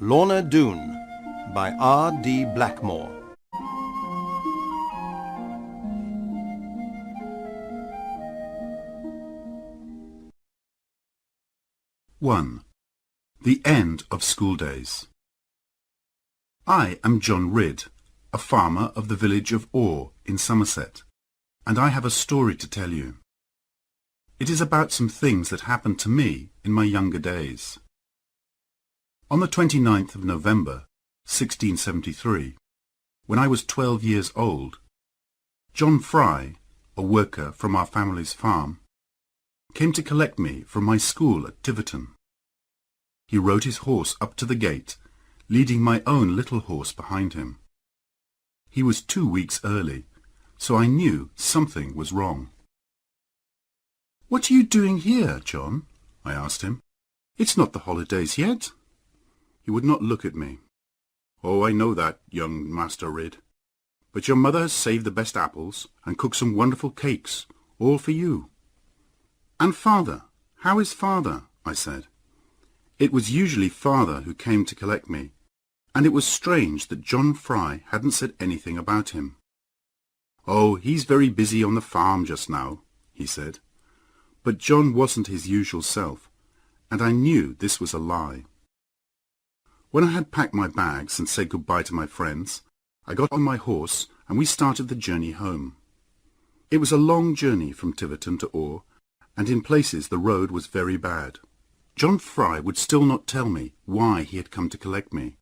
Lorna Doone by R. D. Blackmore. (1) The End of School Days. I am John Ridd, a farmer of the village of Orr in Somerset, and I have a story to tell you. It is about some things that happened to me in my younger days. On the 29th of November, 1673, when I was 12 years old, John Fry, a worker from our family's farm, came to collect me from my school at Tiverton. He rode his horse up to the gate, leading my own little horse behind him. He was 2 weeks early, so I knew something was wrong. "What are you doing here, John?" I asked him. "It's not the holidays yet." He would not look at me. "Oh, I know that, young Master Ridd. But your mother has saved the best apples and cooked some wonderful cakes, all for you." "And father? How is father?" I said. It was usually father who came to collect me, and it was strange that John Fry hadn't said anything about him. "Oh, he's very busy on the farm just now," he said. But John wasn't his usual self, and I knew this was a lie. When I had packed my bags and said goodbye to my friends, I got on my horse and we started the journey home. It was a long journey from Tiverton to Orr, and in places the road was very bad. John Fry would still not tell me why he had come to collect me,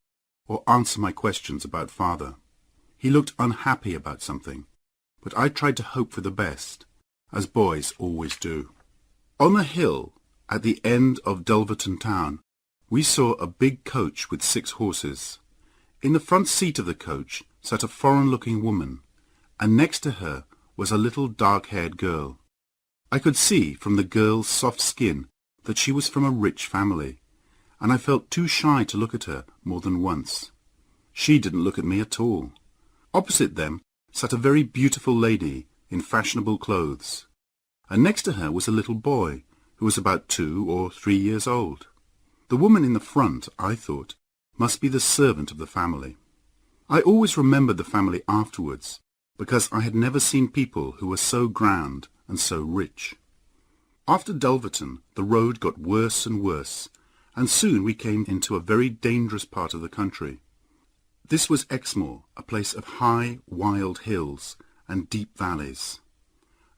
or answer my questions about father. He looked unhappy about something, but I tried to hope for the best, as boys always do. On the hill, at the end of Dulverton town, we saw a big coach with 6 horses. In the front seat of the coach sat a foreign-looking woman, and next to her was a little dark-haired girl. I could see from the girl's soft skin that she was from a rich family, and I felt too shy to look at her more than once. She didn't look at me at all. Opposite them sat a very beautiful lady in fashionable clothes, and next to her was a little boy who was about 2 or 3 years old. The woman in the front, I thought, must be the servant of the family. I always remembered the family afterwards, because I had never seen people who were so grand and so rich. After Dulverton, the road got worse and worse, and soon we came into a very dangerous part of the country. This was Exmoor, a place of high, wild hills and deep valleys.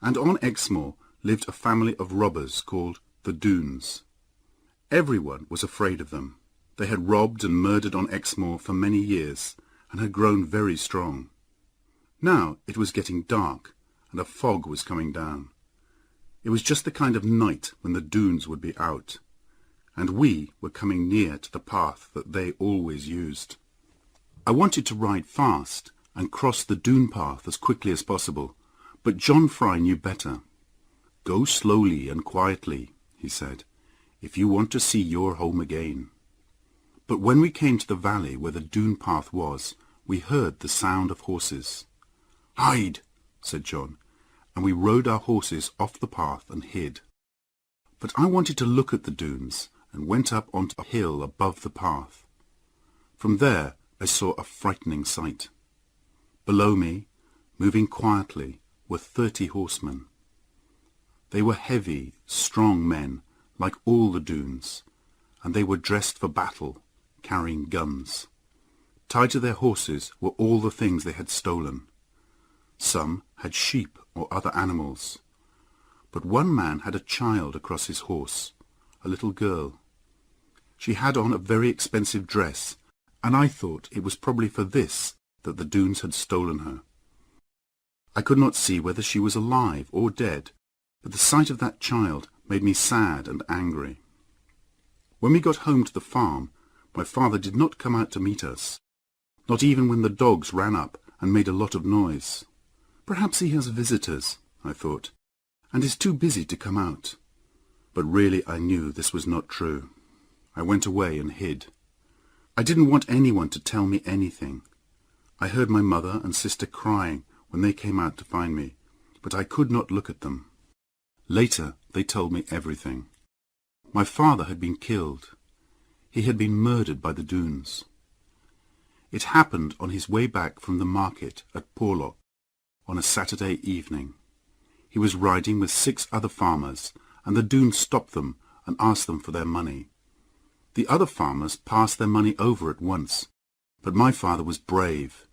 And on Exmoor lived a family of robbers called the Doones. Everyone was afraid of them. They had robbed and murdered on Exmoor for many years, and had grown very strong. Now it was getting dark, and a fog was coming down. It was just the kind of night when the Doones would be out, and we were coming near to the path that they always used. I wanted to ride fast and cross the Doone path as quickly as possible, but John Fry knew better. "Go slowly and quietly," he said, "if you want to see your home again." But when we came to the valley where the Doone path was, we heard the sound of horses. "Hide," said John, and we rode our horses off the path and hid. But I wanted to look at the Doones, and went up onto a hill above the path. From there I saw a frightening sight. Below me, moving quietly, were 30 horsemen. They were heavy, strong men, like all the Doones, and they were dressed for battle, carrying guns. Tied to their horses were all the things they had stolen. Some had sheep or other animals, but one man had a child across his horse, a little girl. She had on a very expensive dress, and I thought it was probably for this that the Doones had stolen her. I could not see whether she was alive or dead, but the sight of that child made me sad and angry. When we got home to the farm, my father did not come out to meet us, not even when the dogs ran up and made a lot of noise. Perhaps he has visitors, I thought, and is too busy to come out. But really I knew this was not true. I went away and hid. I didn't want anyone to tell me anything. I heard my mother and sister crying when they came out to find me, but I could not look at them. Later they told me everything. My father had been killed. he had been murdered by the Doones. It happened on his way back from the market at Porlock on a Saturday evening. He was riding with 6 other farmers, and the Doones stopped them and asked them for their money. The other farmers passed their money over at once, but my father was brave.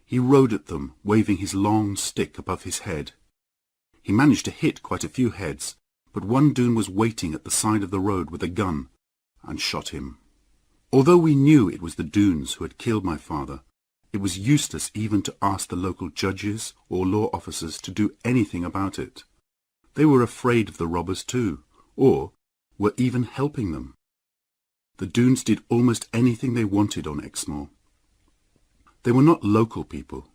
He rode at them, waving his long stick above his head. He managed to hit quite a few heads, but one Doone was waiting at the side of the road with a gun and shot him. Although we knew it was the Doones who had killed my father, it was useless even to ask the local judges or law officers to do anything about it. They were afraid of the robbers too, or were even helping them. The Doones did almost anything they wanted on Exmoor. They were not local people.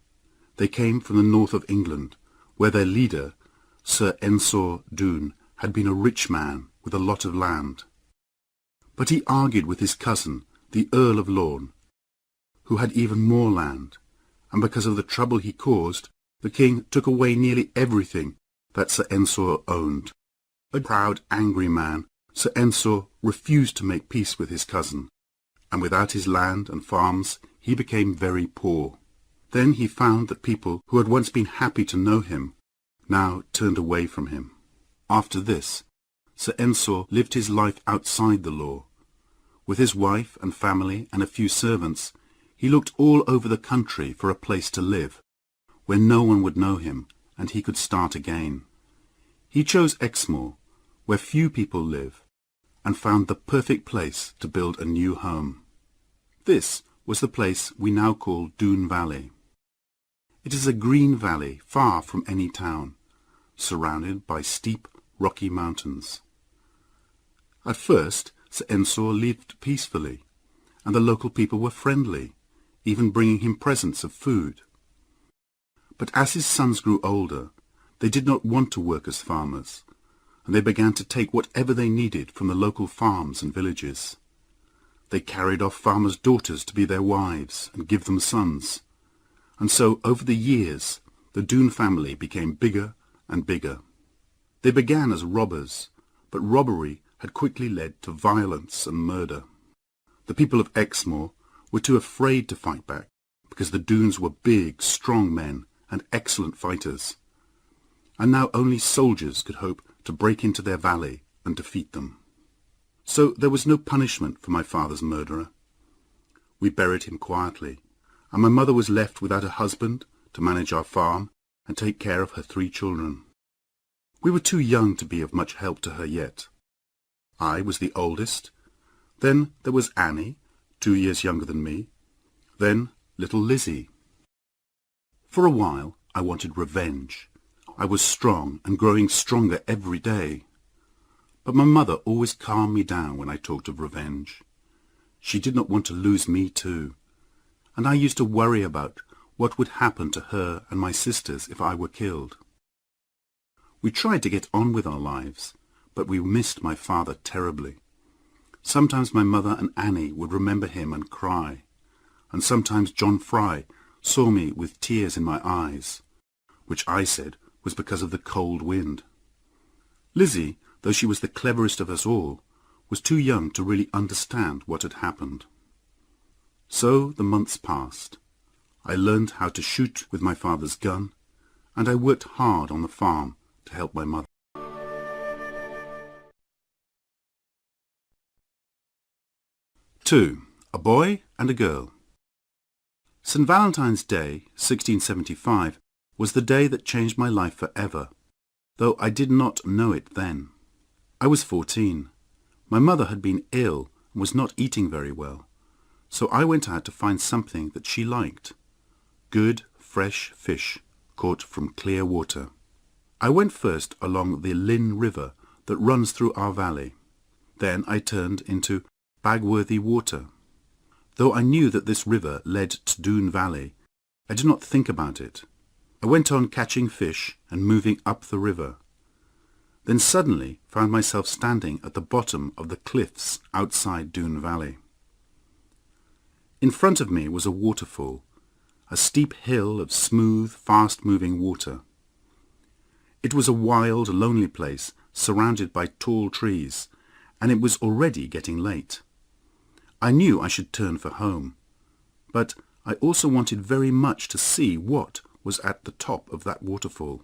They came from the north of England, where their leader, Sir Ensor Doone, had been a rich man with a lot of land. But he argued with his cousin, the Earl of Lorne, who had even more land, and because of the trouble he caused, the king took away nearly everything that Sir Ensor owned. A proud, angry man, Sir Ensor refused to make peace with his cousin, and without his land and farms he became very poor. Then he found that people who had once been happy to know him now turned away from him. After this, Sir Ensor lived his life outside the law. With his wife and family and a few servants, he looked all over the country for a place to live, where no one would know him and he could start again. He chose Exmoor, where few people live, and found the perfect place to build a new home. This was the place we now call Doone Valley. It is a green valley far from any town, surrounded by steep, rocky mountains. At first, Sir Ensor lived peacefully, and the local people were friendly, even bringing him presents of food. But as his sons grew older, they did not want to work as farmers, and they began to take whatever they needed from the local farms and villages. They carried off farmers' daughters to be their wives and give them sons. And so, over the years, the Doone family became bigger and bigger. They began as robbers, but robbery had quickly led to violence and murder. The people of Exmoor were too afraid to fight back, because the Doones were big, strong men and excellent fighters. And now only soldiers could hope to break into their valley and defeat them. So there was no punishment for my father's murderer. We buried him quietly, and my mother was left without a husband to manage our farm and take care of her 3 children. We were too young to be of much help to her yet. I was the oldest. Then there was Annie, 2 years younger than me. Then little Lizzie. For a while I wanted revenge. I was strong and growing stronger every day. But my mother always calmed me down when I talked of revenge. She did not want to lose me too, and I used to worry about what would happen to her and my sisters if I were killed. We tried to get on with our lives, but we missed my father terribly. Sometimes my mother and Annie would remember him and cry, and sometimes John Fry saw me with tears in my eyes, which I said was because of the cold wind. Lizzie, though she was the cleverest of us all, was too young to really understand what had happened. So the months passed. I learned how to shoot with my father's gun, and I worked hard on the farm to help my mother. Two, a boy and a girl. St. Valentine's Day, 1675, was the day that changed my life forever, though I did not know it then. I was 14. My mother had been ill and was not eating very well, so I went out to find something that she liked. Good, fresh fish, caught from clear water. I went first along the Lynn River that runs through our valley. Then I turned into Bagworthy Water. Though I knew that this river led to Doone Valley, I did not think about it. I went on catching fish and moving up the river. Then suddenly found myself standing at the bottom of the cliffs outside Doone Valley. In front of me was a waterfall, a steep hill of smooth, fast-moving water. It was a wild, lonely place surrounded by tall trees, and it was already getting late. I knew I should turn for home, but I also wanted very much to see what was at the top of that waterfall.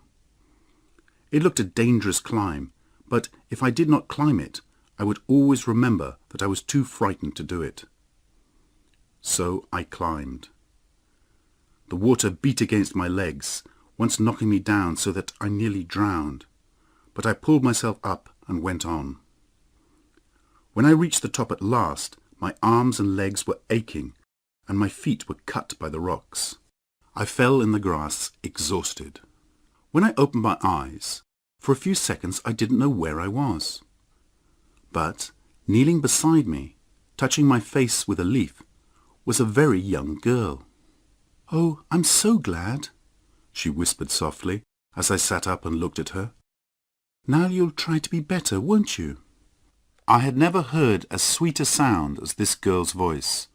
It looked a dangerous climb, but if I did not climb it, I would always remember that I was too frightened to do it. So I climbed. The water beat against my legs, once knocking me down so that I nearly drowned, but I pulled myself up and went on. When I reached the top at last, my arms and legs were aching, and my feet were cut by the rocks. I fell in the grass, exhausted. When I opened my eyes, for a few seconds I didn't know where I was. But, kneeling beside me, touching my face with a leaf, was a very young girl. "Oh, I'm so glad," she whispered softly as I sat up and looked at her. "Now you'll try to be better, won't you?" I had never heard as sweet a sound as this girl's voice,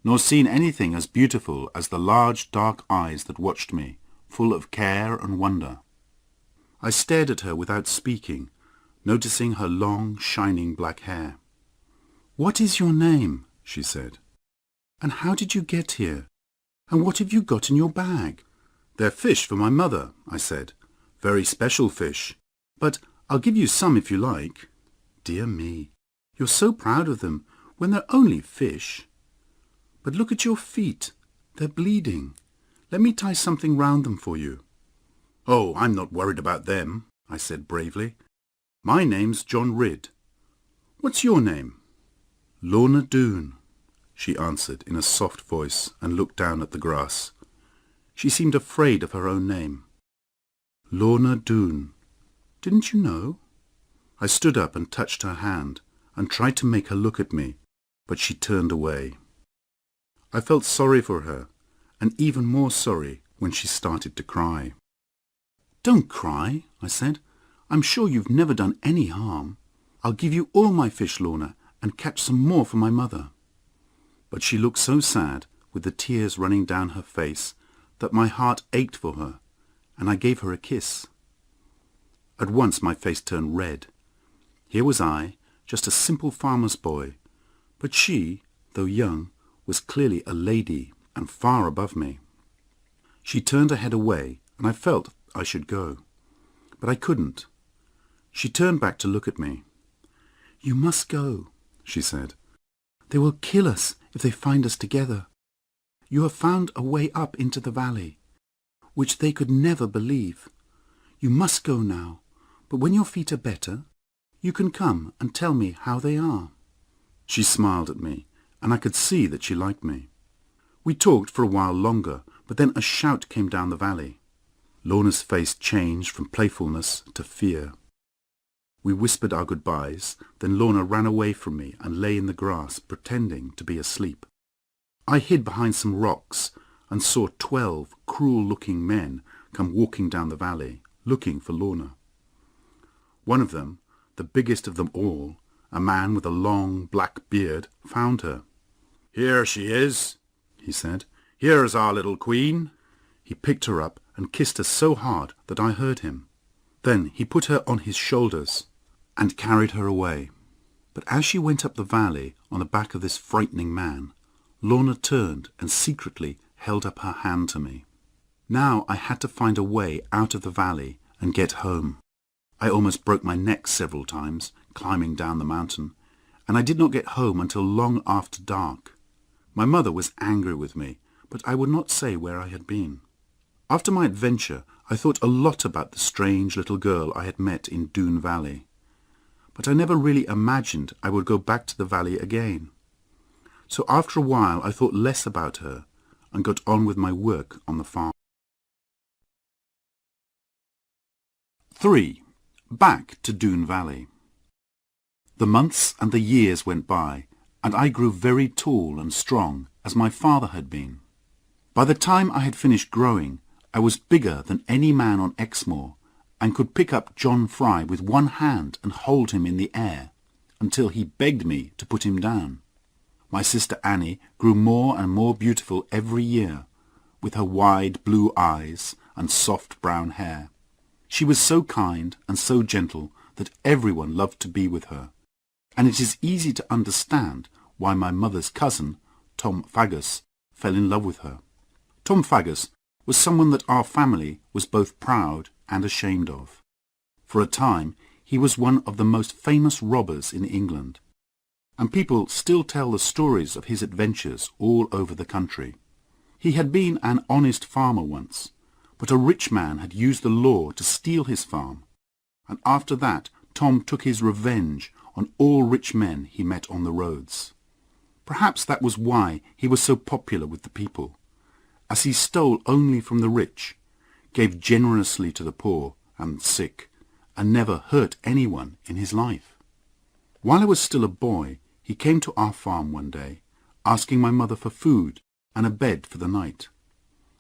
nor seen anything as beautiful as the large dark eyes that watched me, full of care and wonder. I stared at her without speaking, noticing her long, shining black hair. "What is your name?" she said. "And how did you get here? And what have you got in your bag?" "They're fish for my mother," I said. "Very special fish. But I'll give you some if you like." "Dear me, you're so proud of them when they're only fish. But look at your feet. They're bleeding. Let me tie something round them for you." "Oh, I'm not worried about them," I said bravely. "My name's John Ridd. What's your name?" "Lorna Doone," she answered in a soft voice and looked down at the grass. She seemed afraid of her own name. "Lorna Doone. Didn't you know?" I stood up and touched her hand and tried to make her look at me, but she turned away. I felt sorry for her, and even more sorry when she started to cry. "Don't cry," I said. "I'm sure you've never done any harm. I'll give you all my fish, Lorna, and catch some more for my mother." But she looked so sad, with the tears running down her face, that my heart ached for her, and I gave her a kiss. At once my face turned red. Here was I, just a simple farmer's boy, but she, though young, was clearly a lady and far above me. She turned her head away, and I felt I should go, but I couldn't. She turned back to look at me. "You must go," she said. "They will kill us if they find us together. You have found a way up into the valley, which they could never believe. You must go now, but when your feet are better, you can come and tell me how they are." She smiled at me, and I could see that she liked me. We talked for a while longer, but then a shout came down the valley. Lorna's face changed from playfulness to fear. We whispered our goodbyes, then Lorna ran away from me and lay in the grass, pretending to be asleep. I hid behind some rocks and saw 12 cruel-looking men come walking down the valley, looking for Lorna. One of them, the biggest of them all, a man with a long black beard, found her. "Here she is," he said. "Here's our little queen." He picked her up and kissed her so hard that I heard him. Then he put her on his shoulders and carried her away. But as she went up the valley on the back of this frightening man, Lorna turned and secretly held up her hand to me. Now I had to find a way out of the valley and get home. I almost broke my neck several times climbing down the mountain, and I did not get home until long after dark. My mother was angry with me, but I would not say where I had been. After my adventure, I thought a lot about the strange little girl I had met in Doone Valley, but I never really imagined I would go back to the valley again. So after a while I thought less about her and got on with my work on the farm. 3. Back to Doone Valley. The months and the years went by, and I grew very tall and strong, as my father had been. By the time I had finished growing, I was bigger than any man on Exmoor, and could pick up John Fry with one hand and hold him in the air, until he begged me to put him down. My sister Annie grew more and more beautiful every year, with her wide blue eyes and soft brown hair. She was so kind and so gentle that everyone loved to be with her, and it is easy to understand why my mother's cousin, Tom Faggus, fell in love with her. Tom Faggus was someone that our family was both proud and ashamed of. For a time, he was one of the most famous robbers in England, and people still tell the stories of his adventures all over the country. He had been an honest farmer once, but a rich man had used the law to steal his farm, and after that Tom took his revenge on all rich men he met on the roads. Perhaps that was why he was so popular with the people, as he stole only from the rich, gave generously to the poor and sick, and never hurt anyone in his life. While I was still a boy, he came to our farm one day, asking my mother for food and a bed for the night.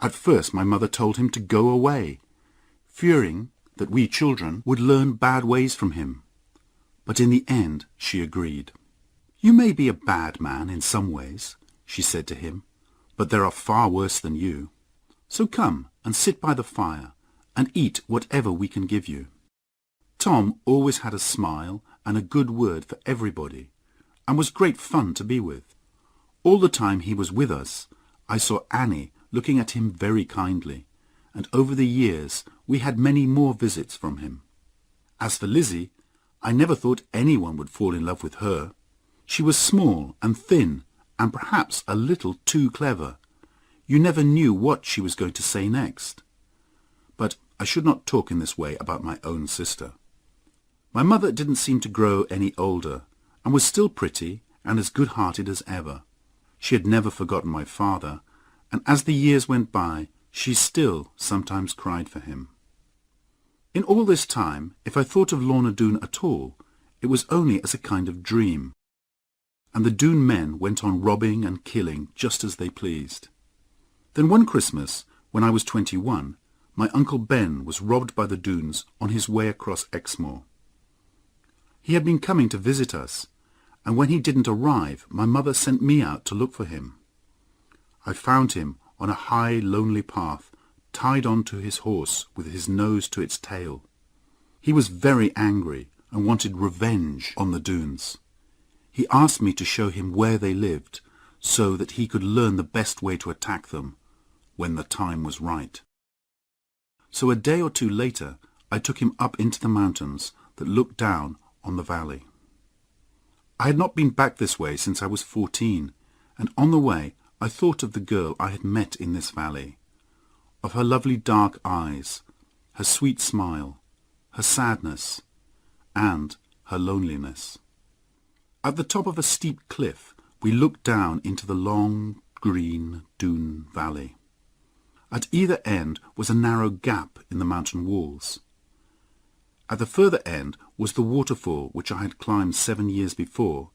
At first my mother told him to go away, fearing that we children would learn bad ways from him. But in the end she agreed. "You may be a bad man in some ways," she said to him, "but there are far worse than you. So come and sit by the fire and eat whatever we can give you." Tom always had a smile and a good word for everybody, and was great fun to be with. All the time he was with us, I saw Annie looking at him very kindly, and over the years we had many more visits from him. As for Lizzie, I never thought anyone would fall in love with her. She was small and thin, and perhaps a little too clever. You never knew what she was going to say next. But I should not talk in this way about my own sister. My mother didn't seem to grow any older, and was still pretty and as good-hearted as ever. She had never forgotten my father, and as the years went by, she still sometimes cried for him. In all this time, if I thought of Lorna Doone at all, it was only as a kind of dream, and the Doone men went on robbing and killing just as they pleased. Then one Christmas, when I was 21, my Uncle Ben was robbed by the Doones on his way across Exmoor. He had been coming to visit us, and when he didn't arrive, my mother sent me out to look for him. I found him on a high, lonely path, tied on to his horse with his nose to its tail. He was very angry and wanted revenge on the Doones. He asked me to show him where they lived, so that he could learn the best way to attack them when the time was right. So a day or two later, I took him up into the mountains that looked down on the valley. I had not been back this way since I was 14, and on the way I thought of the girl I had met in this valley, of her lovely dark eyes, her sweet smile, her sadness, and her loneliness. At the top of a steep cliff, we looked down into the long, green Doone valley. At either end was a narrow gap in the mountain walls. At the further end was the waterfall which I had climbed 7 years before,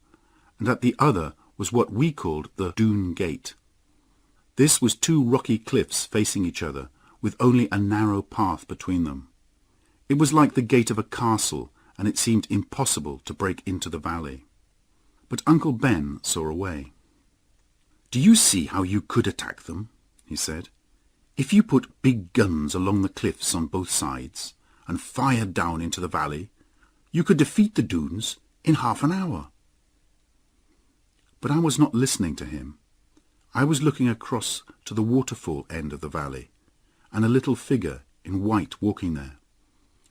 and at the other was what we called the Doone Gate. This was 2 rocky cliffs facing each other, with only a narrow path between them. It was like the gate of a castle, and it seemed impossible to break into the valley. But Uncle Ben saw a way. "Do you see how you could attack them?" he said. "If you put big guns along the cliffs on both sides, and fired down into the valley, you could defeat the Doones in half an hour." But I was not listening to him. I was looking across to the waterfall end of the valley, and a little figure in white walking there,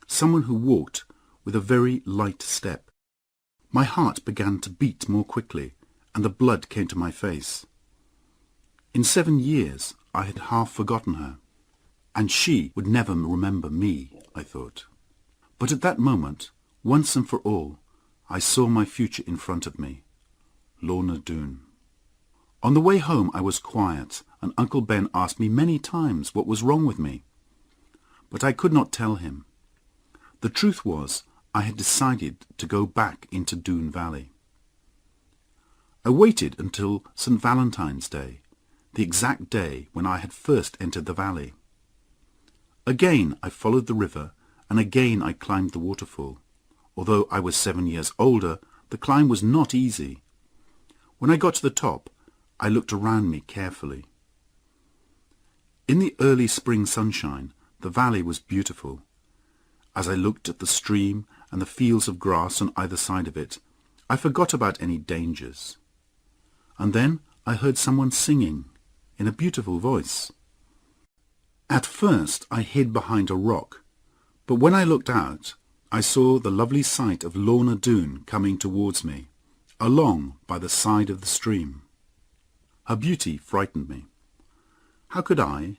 someone who walked with a very light step. My heart began to beat more quickly, and the blood came to my face. In 7 years I had half forgotten her, and she would never remember me, I thought. But at that moment, once and for all, I saw my future in front of me, Lorna Doone. On the way home I was quiet, and Uncle Ben asked me many times what was wrong with me. But I could not tell him. The truth was, I had decided to go back into Doone Valley. I waited until St. Valentine's Day, the exact day when I had first entered the valley. Again I followed the river, and again I climbed the waterfall. Although I was 7 years older, the climb was not easy. When I got to the top, I looked around me carefully. In the early spring sunshine, the valley was beautiful. As I looked at the stream and the fields of grass on either side of it, I forgot about any dangers. and then I heard someone singing in a beautiful voice. At first I hid behind a rock, but when I looked out, I saw the lovely sight of Lorna Doone coming towards me, along by the side of the stream. Her beauty frightened me. How could I,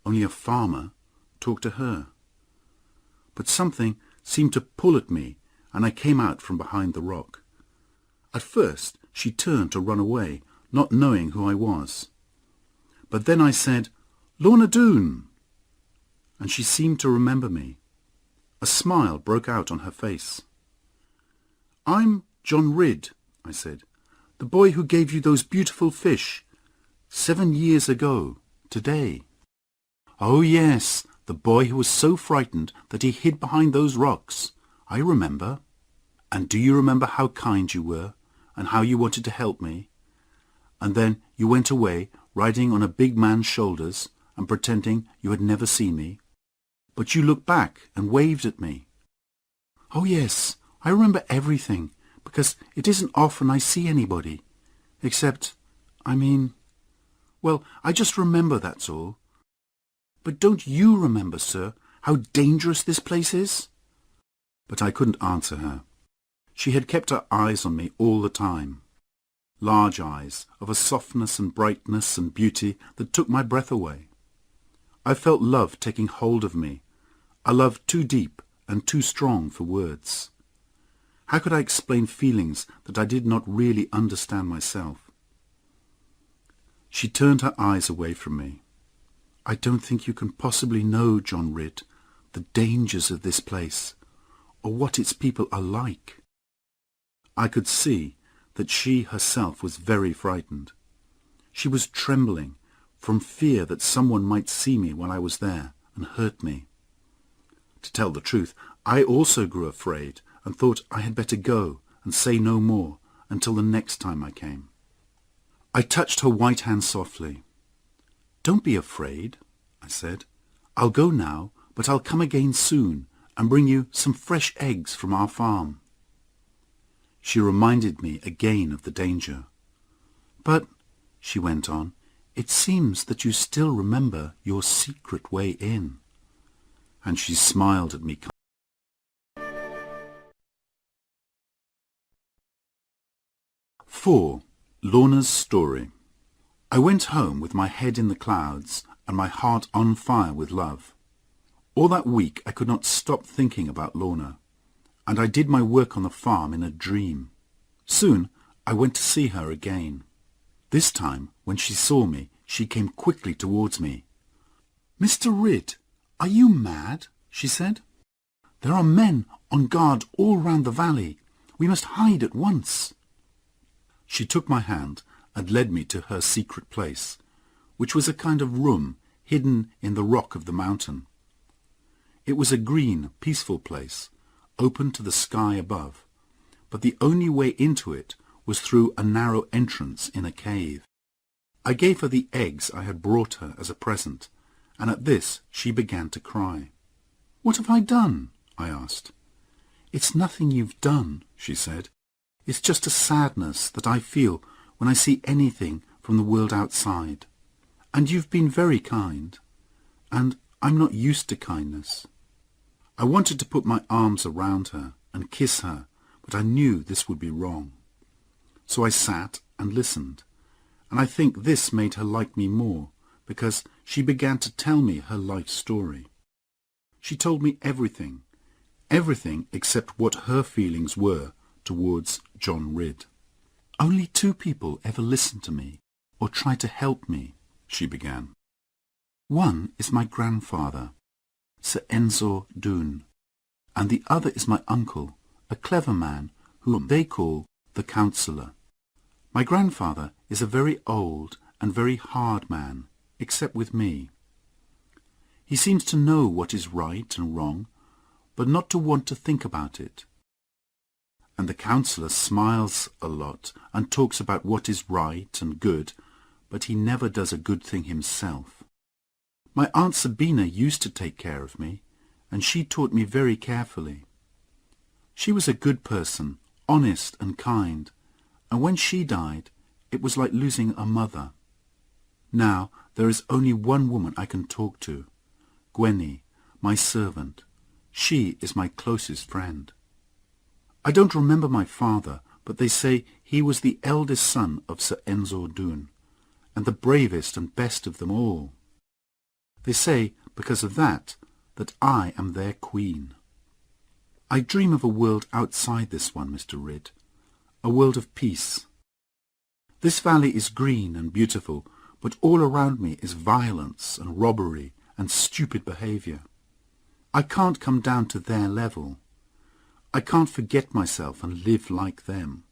only a farmer, talk to her? But something seemed to pull at me, and I came out from behind the rock. At first she turned to run away, not knowing who I was. But then I said, "Lorna Doone!" and she seemed to remember me. A smile broke out on her face. "I'm John Ridd," I said, "the boy who gave you those beautiful fish 7 years ago, today." "Oh, yes, the boy who was so frightened that he hid behind those rocks. I remember. And do you remember how kind you were, and how you wanted to help me? And then you went away, riding on a big man's shoulders, and pretending you had never seen me. But you looked back and waved at me." "Oh, yes, I remember everything, because it isn't often I see anybody. Except, well, I just remember, that's all. But don't you remember, sir, how dangerous this place is?" But I couldn't answer her. She had kept her eyes on me all the time. Large eyes of a softness and brightness and beauty that took my breath away. I felt love taking hold of me, a love too deep and too strong for words. How could I explain feelings that I did not really understand myself? She turned her eyes away from me. "I don't think you can possibly know, John Ridd, the dangers of this place, or what its people are like." I could see that she herself was very frightened. She was trembling from fear that someone might see me while I was there and hurt me. To tell the truth, I also grew afraid and thought I had better go and say no more until the next time I came. I touched her white hand softly. "Don't be afraid," I said. "I'll go now, but I'll come again soon and bring you some fresh eggs from our farm." She reminded me again of the danger. "But," she went on, "it seems that you still remember your secret way in." And she smiled at me. 4. Lorna's story. I went home with my head in the clouds and my heart on fire with love. All that week I could not stop thinking about Lorna, and I did my work on the farm in a dream. Soon I went to see her again. This time, when she saw me, she came quickly towards me. "Mr. Ridd, are you mad?" she said. "There are men on guard all round the valley. We must hide at once." She took my hand and led me to her secret place, which was a kind of room hidden in the rock of the mountain. It was a green, peaceful place, open to the sky above, but the only way into it was through a narrow entrance in a cave. I gave her the eggs I had brought her as a present, and at this she began to cry. "What have I done?" I asked. "It's nothing you've done," she said. "It's just a sadness that I feel when I see anything from the world outside. And you've been very kind, and I'm not used to kindness." I wanted to put my arms around her and kiss her, but I knew this would be wrong. So I sat and listened, and I think this made her like me more, because she began to tell me her life story. She told me everything except what her feelings were towards John Ridd. "Only 2 people ever listened to me, or tried to help me," she began. "One is my grandfather, Sir Ensor Doone, and the other is my uncle, a clever man whom they call the Counsellor. My grandfather is a very old and very hard man, except with me. He seems to know what is right and wrong, but not to want to think about it. And the Counsellor smiles a lot and talks about what is right and good, but he never does a good thing himself. My Aunt Sabina used to take care of me, and she taught me very carefully. She was a good person, honest and kind, and when she died, it was like losing a mother. Now there is only one woman I can talk to, Gwenny, my servant. She is my closest friend. I don't remember my father, but they say he was the eldest son of Sir Ensor Doone, and the bravest and best of them all. They say, because of that I am their queen. I dream of a world outside this one, Mr. Ridd, a world of peace. This valley is green and beautiful, but all around me is violence and robbery and stupid behaviour. I can't come down to their level. I can't forget myself and live like them.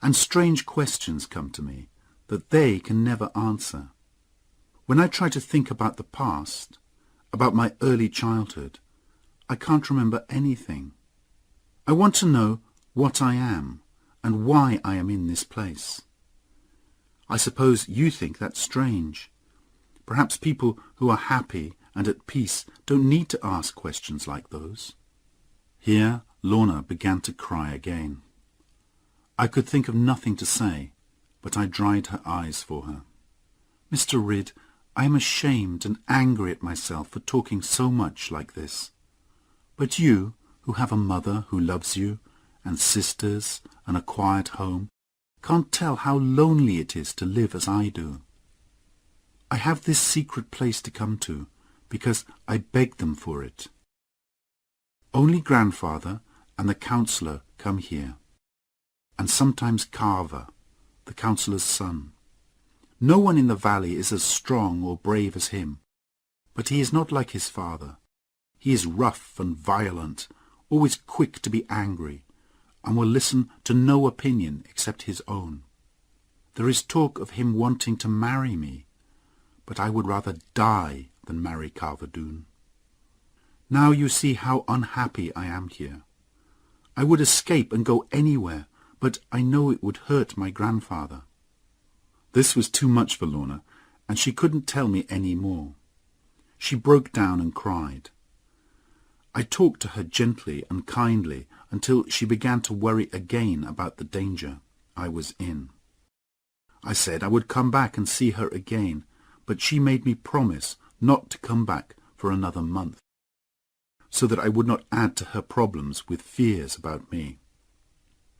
And strange questions come to me that they can never answer. When I try to think about the past, about my early childhood, I can't remember anything. I want to know what I am and why I am in this place. I suppose you think that's strange. Perhaps people who are happy and at peace don't need to ask questions like those. Here Lorna began to cry again. I could think of nothing to say, but I dried her eyes for her. Mr. Ridd, I am ashamed and angry at myself for talking so much like this. But you, who have a mother who loves you, and sisters, and a quiet home, can't tell how lonely it is to live as I do. I have this secret place to come to, because I begged them for it. Only grandfather and the councillor come here, and sometimes Carver, the councillor's son. No one in the valley is as strong or brave as him, but he is not like his father. He is rough and violent, always quick to be angry, and will listen to no opinion except his own. There is talk of him wanting to marry me, but I would rather die than marry Carver Doone. Now you see how unhappy I am here. I would escape and go anywhere, but I know it would hurt my grandfather. This was too much for Lorna, and she couldn't tell me any more. She broke down and cried. I talked to her gently and kindly until she began to worry again about the danger I was in. I said I would come back and see her again, but she made me promise not to come back for another month, so that I would not add to her problems with fears about me.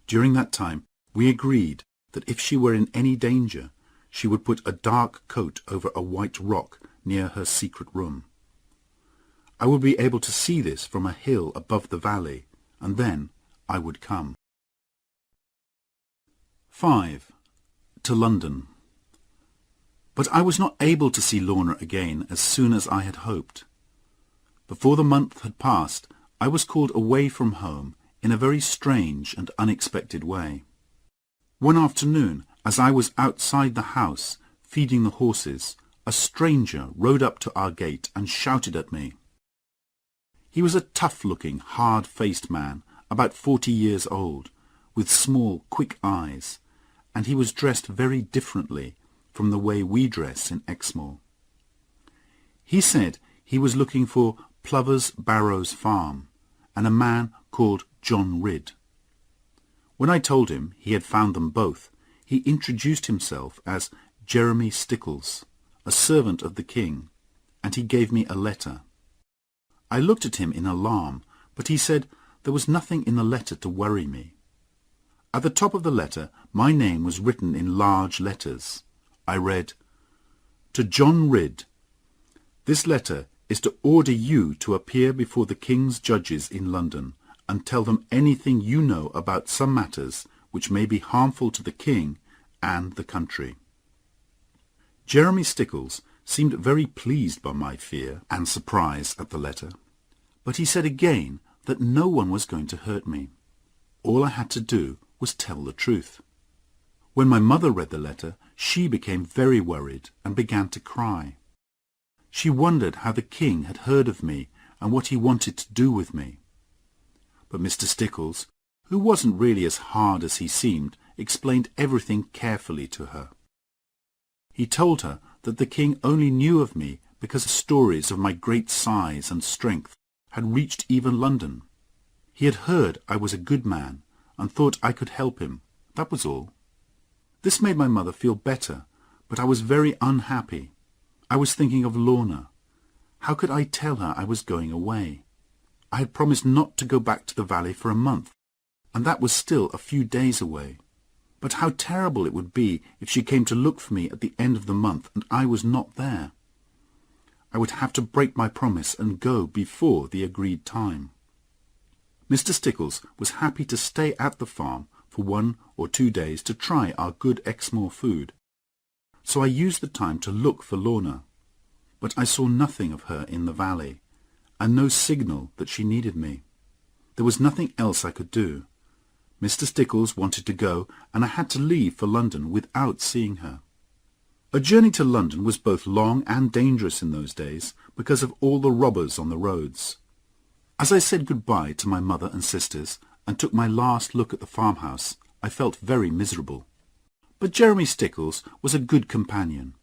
During that time we agreed that if she were in any danger, she would put a dark coat over a white rock near her secret room. I would be able to see this from a hill above the valley, and then I would come. 5. To London. But I was not able to see Lorna again as soon as I had hoped. Before the month had passed, I was called away from home in a very strange and unexpected way. One afternoon, as I was outside the house feeding the horses, a stranger rode up to our gate and shouted at me. He was a tough-looking, hard-faced man, about 40 years old, with small, quick eyes, and he was dressed very differently from the way we dress in Exmoor. He said he was looking for Plover's Barrows Farm, and a man called John Ridd. When I told him he had found them both, he introduced himself as Jeremy Stickles, a servant of the king, and he gave me a letter. I looked at him in alarm, but he said there was nothing in the letter to worry me. At the top of the letter my name was written in large letters. I read, "To John Ridd, this letter is to order you to appear before the king's judges in London and tell them anything you know about some matters which may be harmful to the king and the country." Jeremy Stickles seemed very pleased by my fear and surprise at the letter, but he said again that no one was going to hurt me. All I had to do was tell the truth. When my mother read the letter, she became very worried and began to cry. She wondered how the king had heard of me and what he wanted to do with me. But Mr. Stickles, who wasn't really as hard as he seemed, explained everything carefully to her. He told her that the king only knew of me because stories of my great size and strength had reached even London. He had heard I was a good man and thought I could help him. That was all. This made my mother feel better, but I was very unhappy. I was thinking of Lorna. How could I tell her I was going away? I had promised not to go back to the valley for a month, and that was still a few days away. But how terrible it would be if she came to look for me at the end of the month and I was not there. I would have to break my promise and go before the agreed time. Mr. Stickles was happy to stay at the farm for 1 or 2 days to try our good Exmoor food. So I used the time to look for Lorna. But I saw nothing of her in the valley, and no signal that she needed me. There was nothing else I could do. Mr. Stickles wanted to go, and I had to leave for London without seeing her. A journey to London was both long and dangerous in those days because of all the robbers on the roads. As I said goodbye to my mother and sisters and took my last look at the farmhouse, I felt very miserable. But Jeremy Stickles was a good companion.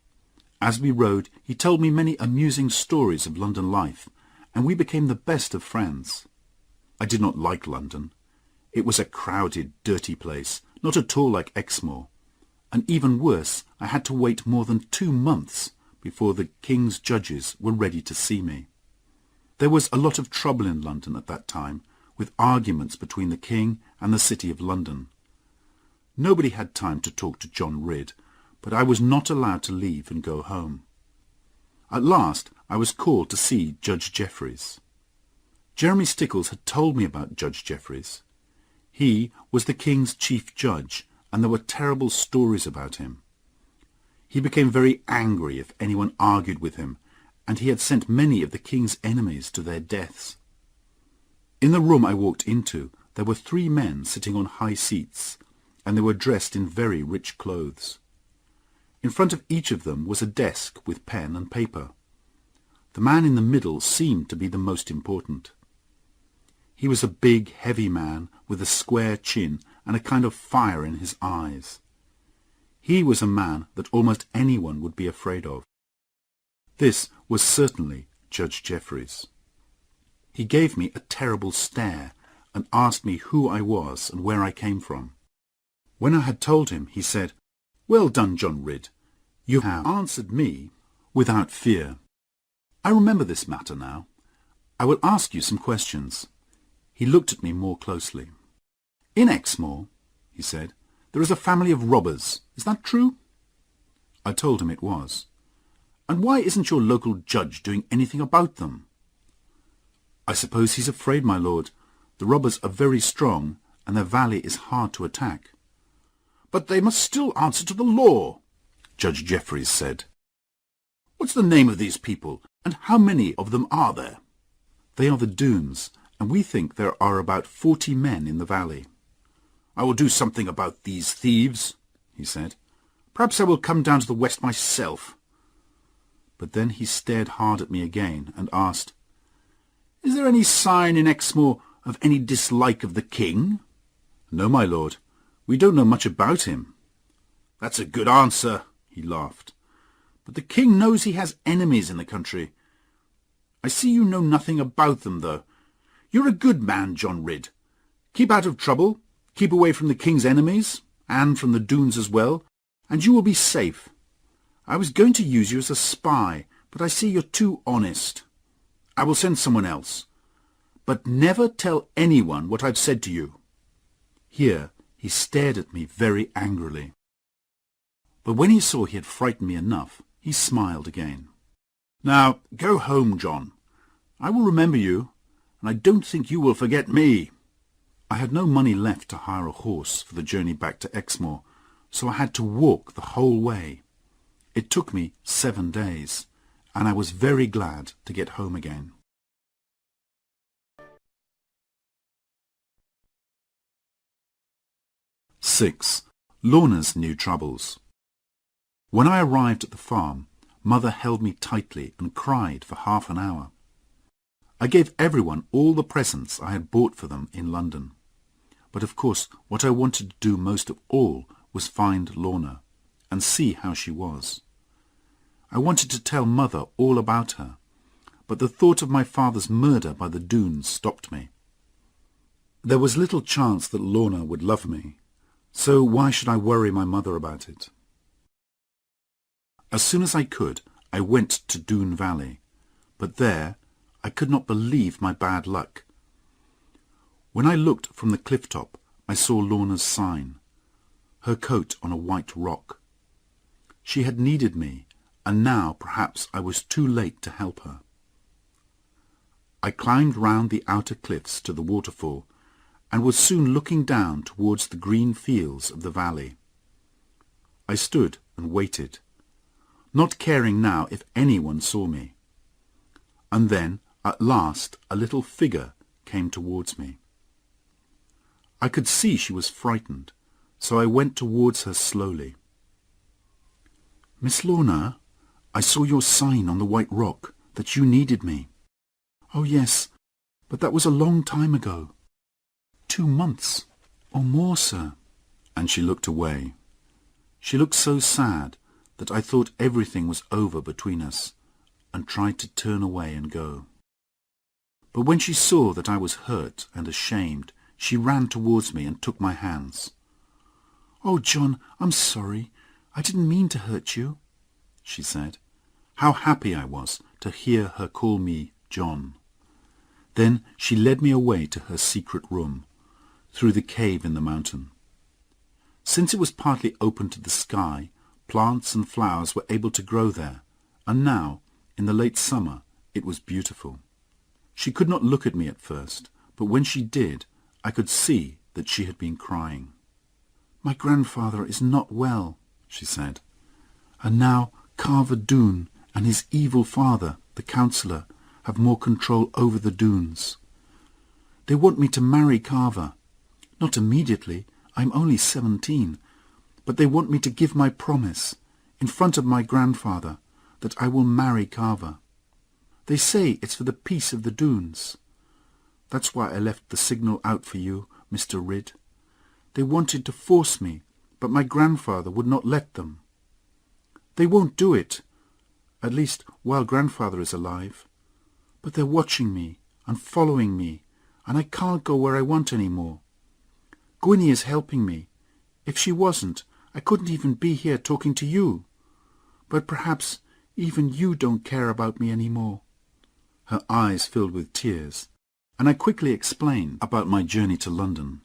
As we rode, he told me many amusing stories of London life, and we became the best of friends. I did not like London. It was a crowded, dirty place, not at all like Exmoor. And even worse, I had to wait more than 2 months before the King's judges were ready to see me. There was a lot of trouble in London at that time, with arguments between the King and the City of London. Nobody had time to talk to John Ridd, but I was not allowed to leave and go home. At last I was called to see Judge Jeffreys. Jeremy Stickles had told me about Judge Jeffreys. He was the King's chief judge, and there were terrible stories about him. He became very angry if anyone argued with him, and he had sent many of the King's enemies to their deaths. In the room I walked into, there were 3 men sitting on high seats, and they were dressed in very rich clothes. In front of each of them was a desk with pen and paper. The man in the middle seemed to be the most important. He was a big, heavy man with a square chin and a kind of fire in his eyes. He was a man that almost anyone would be afraid of. This was certainly Judge Jeffreys. He gave me a terrible stare and asked me who I was and where I came from. When I had told him, he said, "Well done, John Ridd. You have answered me without fear. I remember this matter now. I will ask you some questions." He looked at me more closely. "In Exmoor," he said, "there is a family of robbers. Is that true?" I told him it was. "And why isn't your local judge doing anything about them?" "I suppose he's afraid, my lord. The robbers are very strong, and their valley is hard to attack." "But they must still answer to the law," Judge Jeffreys said. "What's the name of these people, and how many of them are there?" "They are the Doones, and we think there are about 40 men in the valley." "I will do something about these thieves," he said. "Perhaps I will come down to the west myself." But then he stared hard at me again and asked, "Is there any sign in Exmoor of any dislike of the king?" "No, my lord. We don't know much about him." "That's a good answer," he laughed. "But the king knows he has enemies in the country. I see you know nothing about them, though. You're a good man, John Ridd. Keep out of trouble, keep away from the king's enemies, and from the Doones as well, and you will be safe. I was going to use you as a spy, but I see you're too honest. I will send someone else. But never tell anyone what I've said to you." Here he stared at me very angrily. But when he saw he had frightened me enough, he smiled again. "Now, go home, John. I will remember you, and I don't think you will forget me." I had no money left to hire a horse for the journey back to Exmoor, so I had to walk the whole way. It took me 7 days, and I was very glad to get home again. "6. Lorna's new troubles. When I arrived at the farm, Mother held me tightly and cried for half an hour. I gave everyone all the presents I had bought for them in London. But of course what I wanted to do most of all was find Lorna, and see how she was. I wanted to tell Mother all about her, but the thought of my father's murder by the Doones stopped me. There was little chance that Lorna would love me, So why should I worry my mother about it? As soon as I could, I went to Doone Valley, but there I could not believe my bad luck. When I looked from the cliff top, I saw Lorna's sign, her coat on a white rock. She had needed me, and now perhaps I was too late to help her. I climbed round the outer cliffs to the waterfall, and was soon looking down towards the green fields of the valley. I stood and waited, not caring now if anyone saw me. And then, at last, a little figure came towards me. I could see she was frightened, so I went towards her slowly. "Miss Lorna, I saw your sign on the white rock that you needed me." "Oh, yes, but that was a long time ago. 2 months or more, sir." And she looked away. She looked so sad that I thought everything was over between us, and tried to turn away and go. But when she saw that I was hurt and ashamed, she ran towards me and took my hands. "Oh, John, I'm sorry. I didn't mean to hurt you," she said. How happy I was to hear her call me John. Then she led me away to her secret room, through the cave in the mountain. Since it was partly open to the sky, plants and flowers were able to grow there, and now, in the late summer, it was beautiful. She could not look at me at first, but when she did, I could see that she had been crying. "My grandfather is not well," she said, "and now Carver Doone and his evil father, the councillor, have more control over the Doones. They want me to marry Carver. Not immediately, I'm only 17, but they want me to give my promise, in front of my grandfather, that I will marry Carver. They say it's for the peace of the Doones. That's why I left the signal out for you, Mr. Ridd. They wanted to force me, but my grandfather would not let them. They won't do it, at least while grandfather is alive. But they're watching me and following me, and I can't go where I want any more. Gwynnie is helping me. If she wasn't, I couldn't even be here talking to you. But perhaps even you don't care about me any more." Her eyes filled with tears, and I quickly explained about my journey to London.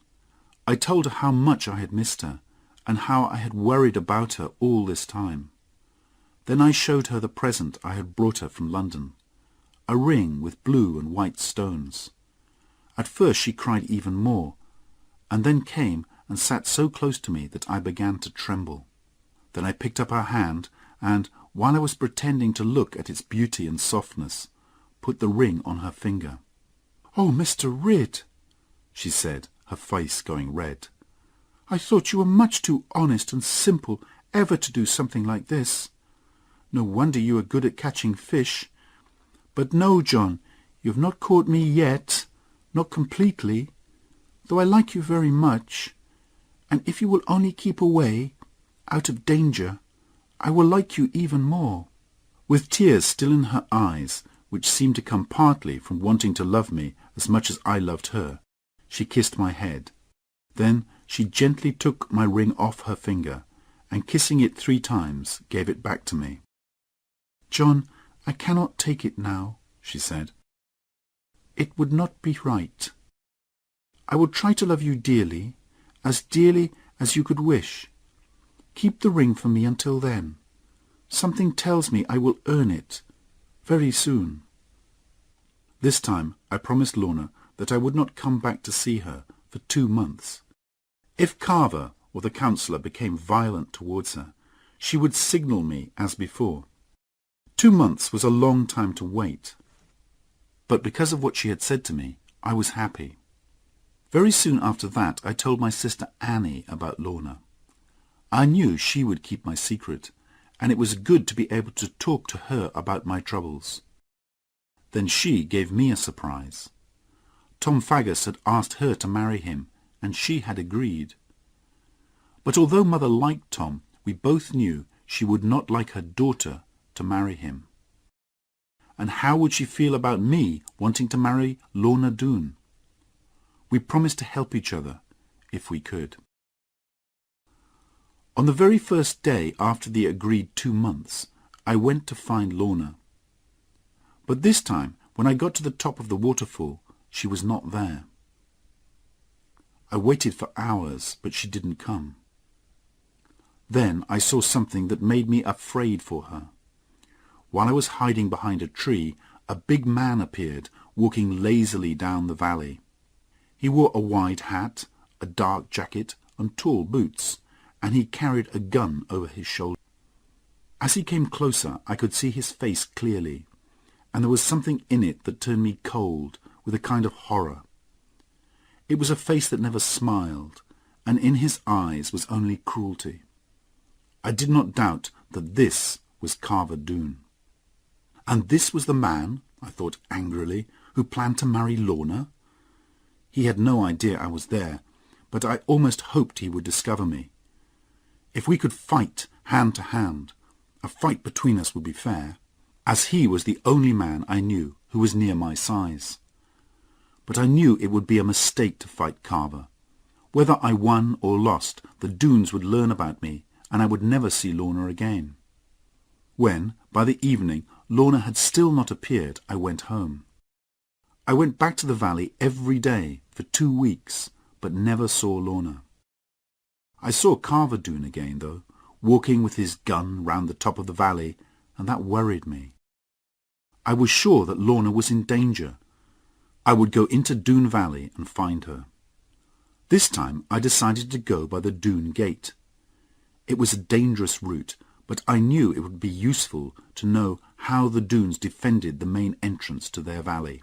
I told her how much I had missed her, and how I had worried about her all this time. Then I showed her the present I had brought her from London, a ring with blue and white stones. At first she cried even more, and then came and sat so close to me that I began to tremble. Then I picked up her hand, and, while I was pretending to look at its beauty and softness, put the ring on her finger. "Oh, Mr. Ridd," she said, her face going red. "I thought you were much too honest and simple ever to do something like this. No wonder you are good at catching fish. But no, John, you have not caught me yet, not completely, though I like you very much, and if you will only keep away, out of danger, I will like you even more." With tears still in her eyes, which seemed to come partly from wanting to love me as much as I loved her, she kissed my head. Then she gently took my ring off her finger, and kissing it 3 times, gave it back to me. "John, I cannot take it now," she said. "It would not be right. I will try to love you dearly as you could wish. Keep the ring for me until then. Something tells me I will earn it very soon." This time I promised Lorna that I would not come back to see her for 2 months. If Carver or the councillor became violent towards her, she would signal me as before. 2 months was a long time to wait, but because of what she had said to me, I was happy. Very soon after that I told my sister Annie about Lorna. I knew she would keep my secret, and it was good to be able to talk to her about my troubles. Then she gave me a surprise. Tom Faggus had asked her to marry him, and she had agreed. But although Mother liked Tom, we both knew she would not like her daughter to marry him. And how would she feel about me wanting to marry Lorna Doone? We promised to help each other if we could. On the very first day after the agreed 2 months, I went to find Lorna. But this time, when I got to the top of the waterfall, she was not there. I waited for hours, but she didn't come. Then I saw something that made me afraid for her. While I was hiding behind a tree, a big man appeared, walking lazily down the valley. He wore a wide hat, a dark jacket, and tall boots, and he carried a gun over his shoulder. As he came closer, I could see his face clearly, and there was something in it that turned me cold with a kind of horror. It was a face that never smiled, and in his eyes was only cruelty. I did not doubt that this was Carver Doone. And this was the man, I thought angrily, who planned to marry Lorna? He had no idea I was there, but I almost hoped he would discover me. If we could fight hand to hand, a fight between us would be fair, as he was the only man I knew who was near my size. But I knew it would be a mistake to fight Carver. Whether I won or lost, the Doones would learn about me, and I would never see Lorna again. When, by the evening, Lorna had still not appeared, I went home. I went back to the valley every day for 2 weeks, but never saw Lorna. I saw Carver Doone again, though, walking with his gun round the top of the valley, and that worried me. I was sure that Lorna was in danger. I would go into Doone Valley and find her. This time I decided to go by the Doone Gate. It was a dangerous route, but I knew it would be useful to know how the Doones defended the main entrance to their valley.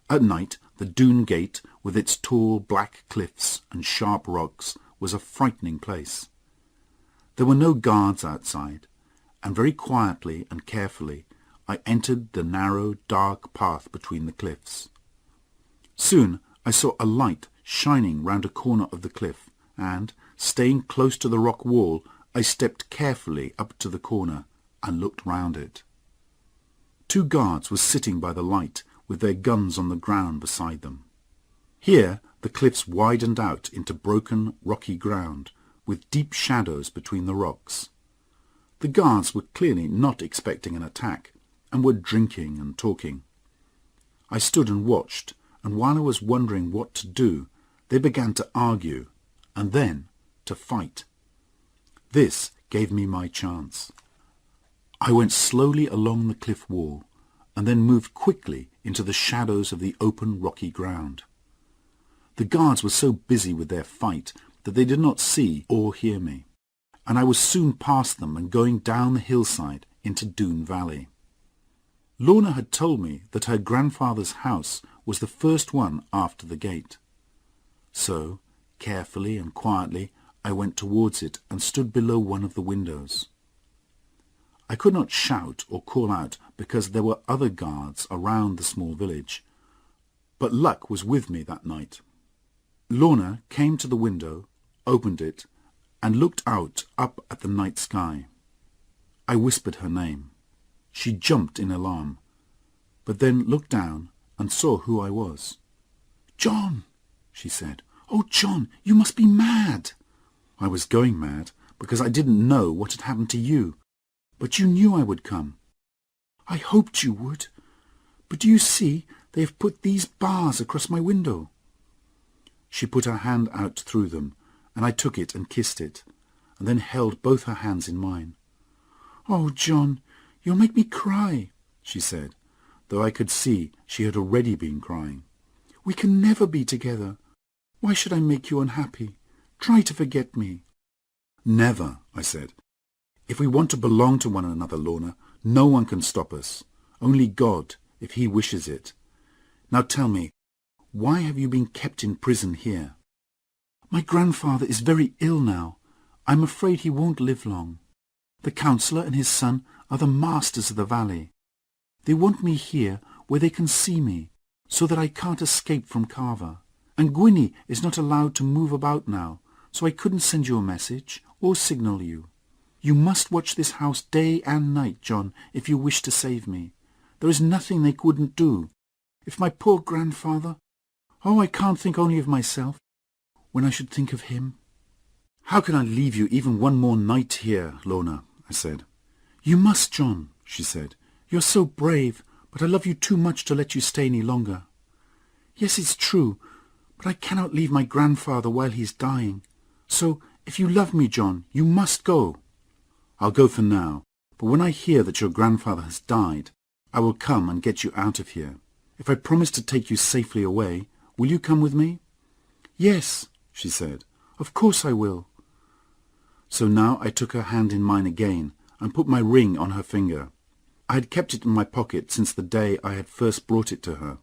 At night, the Doone Gate, with its tall black cliffs and sharp rocks, was a frightening place. There were no guards outside, and very quietly and carefully I entered the narrow, dark path between the cliffs. Soon I saw a light shining round a corner of the cliff, and, staying close to the rock wall, I stepped carefully up to the corner and looked round it. 2 guards were sitting by the light, with their guns on the ground beside them. Here the cliffs widened out into broken, rocky ground, with deep shadows between the rocks. The guards were clearly not expecting an attack, and were drinking and talking. I stood and watched, and while I was wondering what to do, they began to argue, and then to fight. This gave me my chance. I went slowly along the cliff wall, and then moved quickly into the shadows of the open rocky ground. The guards were so busy with their fight that they did not see or hear me, and I was soon past them and going down the hillside into Doone Valley. Lorna had told me that her grandfather's house was the first one after the gate. So, carefully and quietly, I went towards it and stood below one of the windows. I could not shout or call out because there were other guards around the small village, but luck was with me that night. Lorna came to the window, opened it, and looked out up at the night sky. I whispered her name. She jumped in alarm, but then looked down and saw who I was. "John," she said. "Oh, John, you must be mad." I was going mad because I didn't know what had happened to you, but you knew I would come. I hoped you would. But do you see, they have put these bars across my window. She put her hand out through them, and I took it and kissed it, and then held both her hands in mine. "Oh, John, you'll make me cry," she said, though I could see she had already been crying. "We can never be together. Why should I make you unhappy? Try to forget me." "Never," I said. "If we want to belong to one another, Lorna, no one can stop us. Only God, if he wishes it. Now tell me, why have you been kept in prison here?" "My grandfather is very ill now. I'm afraid he won't live long. The councillor and his son are the masters of the valley. They want me here where they can see me, so that I can't escape from Carver. And Gwynnie is not allowed to move about now, so I couldn't send you a message or signal you. You must watch this house day and night, John, if you wish to save me. There is nothing they wouldn't do. If my poor grandfather... Oh, I can't think only of myself when I should think of him." "How can I leave you even one more night here, Lorna?" I said. "You must, John," she said. "You're so brave, but I love you too much to let you stay any longer. Yes, it's true, but I cannot leave my grandfather while he's dying. So, if you love me, John, you must go." "I'll go for now, but when I hear that your grandfather has died, I will come and get you out of here. If I promise to take you safely away, will you come with me?" "Yes," she said. "Of course I will." So now I took her hand in mine again and put my ring on her finger. I had kept it in my pocket since the day I had first brought it to her.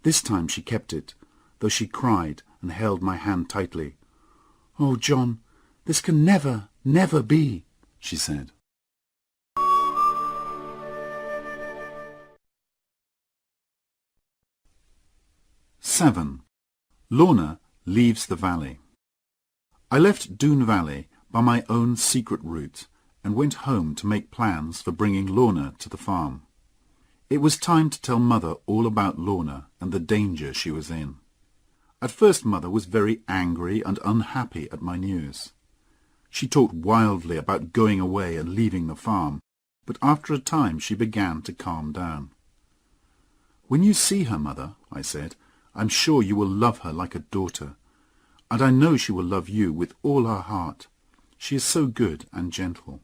This time she kept it, though she cried and held my hand tightly. "Oh, John, this can never, never be," she said. "7. Lorna leaves the valley." I left Doone Valley by my own secret route and went home to make plans for bringing Lorna to the farm. It was time to tell Mother all about Lorna and the danger she was in. At first Mother was very angry and unhappy at my news. She talked wildly about going away and leaving the farm, but after a time she began to calm down. "When you see her, Mother," I said, "I'm sure you will love her like a daughter, and I know she will love you with all her heart. She is so good and gentle."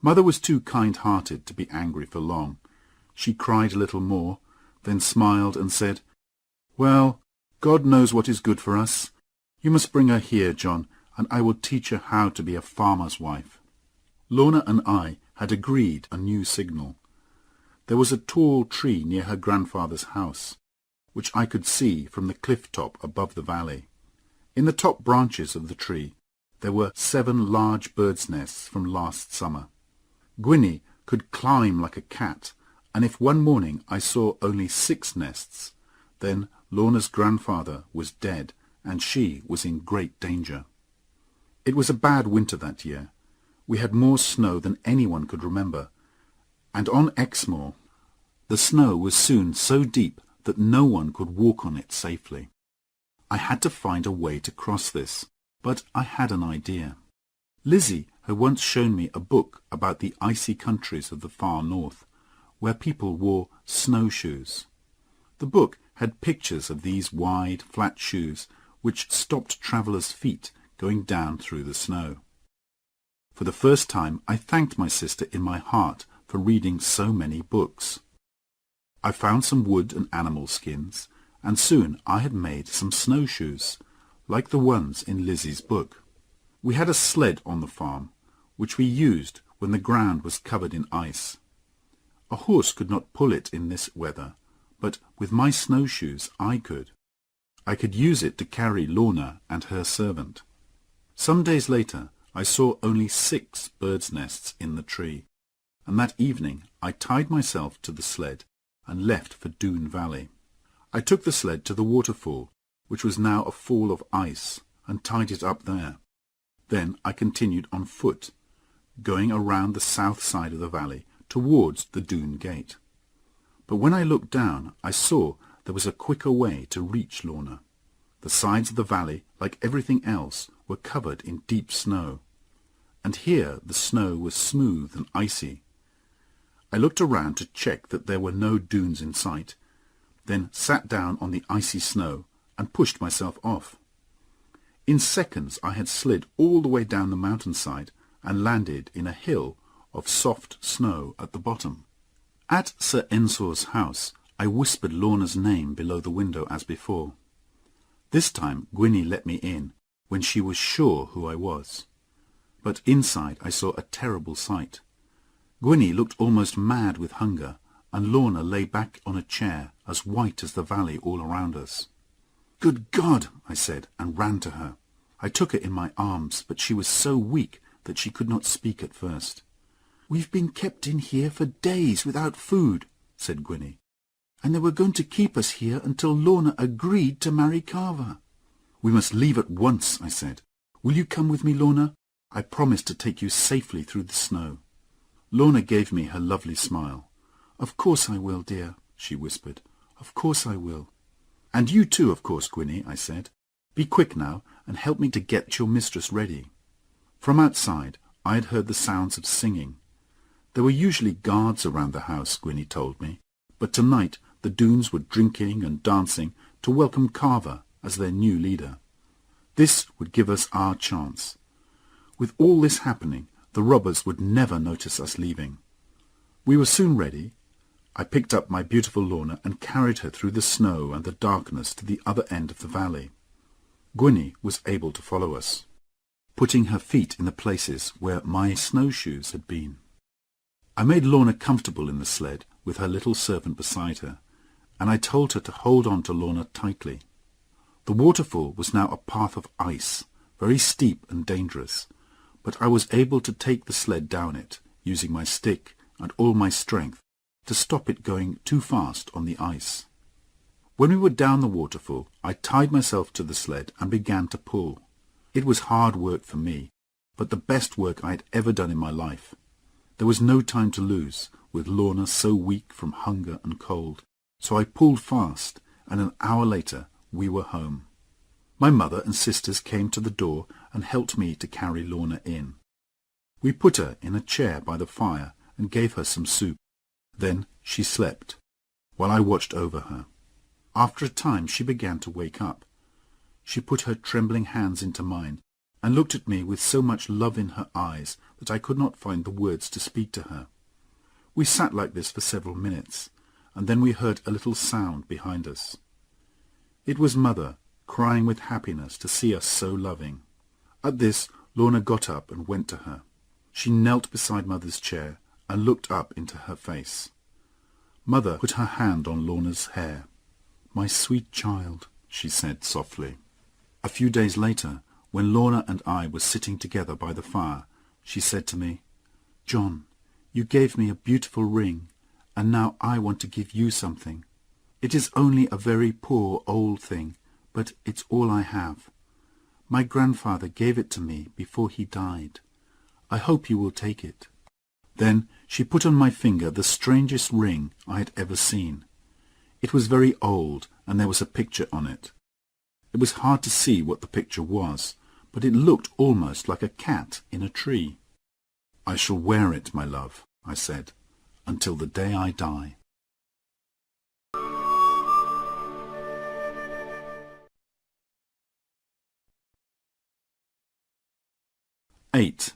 Mother was too kind-hearted to be angry for long. She cried a little more, then smiled and said, "Well, God knows what is good for us. You must bring her here, John, and I will teach her how to be a farmer's wife." Lorna and I had agreed a new signal. There was a tall tree near her grandfather's house, which I could see from the cliff top above the valley. In the top branches of the tree there were 7 large birds' nests from last summer. Gwynnie could climb like a cat, and if one morning I saw only 6 nests, then Lorna's grandfather was dead, and she was in great danger. It was a bad winter that year. We had more snow than anyone could remember, and on Exmoor the snow was soon so deep that no one could walk on it safely. I had to find a way to cross this, but I had an idea. Lizzie had once shown me a book about the icy countries of the far north, where people wore snowshoes. The book had pictures of these wide, flat shoes which stopped travellers' feet going down through the snow. For the first time I thanked my sister in my heart for reading so many books. I found some wood and animal skins, and soon I had made some snowshoes, like the ones in Lizzie's book. We had a sled on the farm, which we used when the ground was covered in ice. A horse could not pull it in this weather, but with my snowshoes I could. I could use it to carry Lorna and her servant. Some days later I saw only 6 birds' nests in the tree, and that evening I tied myself to the sled and left for Doone Valley. I took the sled to the waterfall, which was now a fall of ice, and tied it up there. Then I continued on foot, going around the south side of the valley towards the Doone Gate. But when I looked down, I saw there was a quicker way to reach Lorna. The sides of the valley, like everything else, were covered in deep snow, and here the snow was smooth and icy. I looked around to check that there were no dunes in sight, then sat down on the icy snow and pushed myself off. In seconds I had slid all the way down the mountainside and landed in a hill of soft snow at the bottom. At Sir Ensor's house I whispered Lorna's name below the window as before. This time Gwynnie let me in, when she was sure who I was. But inside I saw a terrible sight. Gwynnie looked almost mad with hunger, and Lorna lay back on a chair, as white as the valley all around us. "Good God!" I said, and ran to her. I took her in my arms, but she was so weak that she could not speak at first. "We've been kept in here for days without food," said Gwynnie, "and they were going to keep us here until Lorna agreed to marry Carver." "We must leave at once," I said. "Will you come with me, Lorna? I promise to take you safely through the snow." Lorna gave me her lovely smile. "Of course I will, dear," she whispered. "Of course I will." "And you too, of course, Gwynnie," I said. Be quick now, and help me to get your mistress ready." From outside I had heard the sounds of singing. There were usually guards around the house, Gwynnie told me, but tonight the Doones were drinking and dancing to welcome Carver as their new leader. This would give us our chance. With all this happening, the robbers would never notice us leaving. We were soon ready. I picked up my beautiful Lorna and carried her through the snow and the darkness to the other end of the valley. Gwynnie was able to follow us, putting her feet in the places where my snowshoes had been. I made Lorna comfortable in the sled with her little servant beside her, and I told her to hold on to Lorna tightly. The waterfall was now a path of ice, very steep and dangerous, but I was able to take the sled down it, using my stick and all my strength to stop it going too fast on the ice. When we were down the waterfall, I tied myself to the sled and began to pull. It was hard work for me, but the best work I had ever done in my life. There was no time to lose, with Lorna so weak from hunger and cold, so I pulled fast, and an hour later we were home. My mother and sisters came to the door and helped me to carry Lorna in. We put her in a chair by the fire and gave her some soup. Then she slept, while I watched over her. After a time she began to wake up. She put her trembling hands into mine, and looked at me with so much love in her eyes that I could not find the words to speak to her. We sat like this for several minutes, and then we heard a little sound behind us. It was Mother, crying with happiness to see us so loving. At this, Lorna got up and went to her. She knelt beside Mother's chair and looked up into her face. Mother put her hand on Lorna's hair. "My sweet child," she said softly. A few days later, when Lorna and I were sitting together by the fire, she said to me, "John, you gave me a beautiful ring, and now I want to give you something. It is only a very poor old thing, but it's all I have. My grandfather gave it to me before he died. I hope you will take it." Then she put on my finger the strangest ring I had ever seen. It was very old, and there was a picture on it. It was hard to see what the picture was, but it looked almost like a cat in a tree. "I shall wear it, my love," I said, "until the day I die." "8.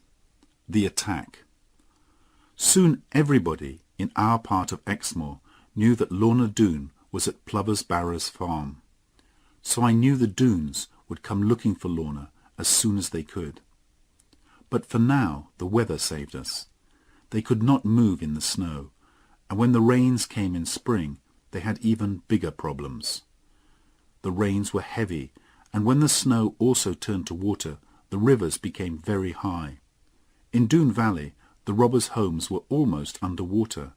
The Attack." Soon everybody in our part of Exmoor knew that Lorna Doone was at Plover's Barrows farm, so I knew the Doones would come looking for Lorna as soon as they could. But for now the weather saved us. They could not move in the snow, and when the rains came in spring they had even bigger problems. The rains were heavy, and when the snow also turned to water, the rivers became very high. In Doone Valley the robbers' homes were almost under water.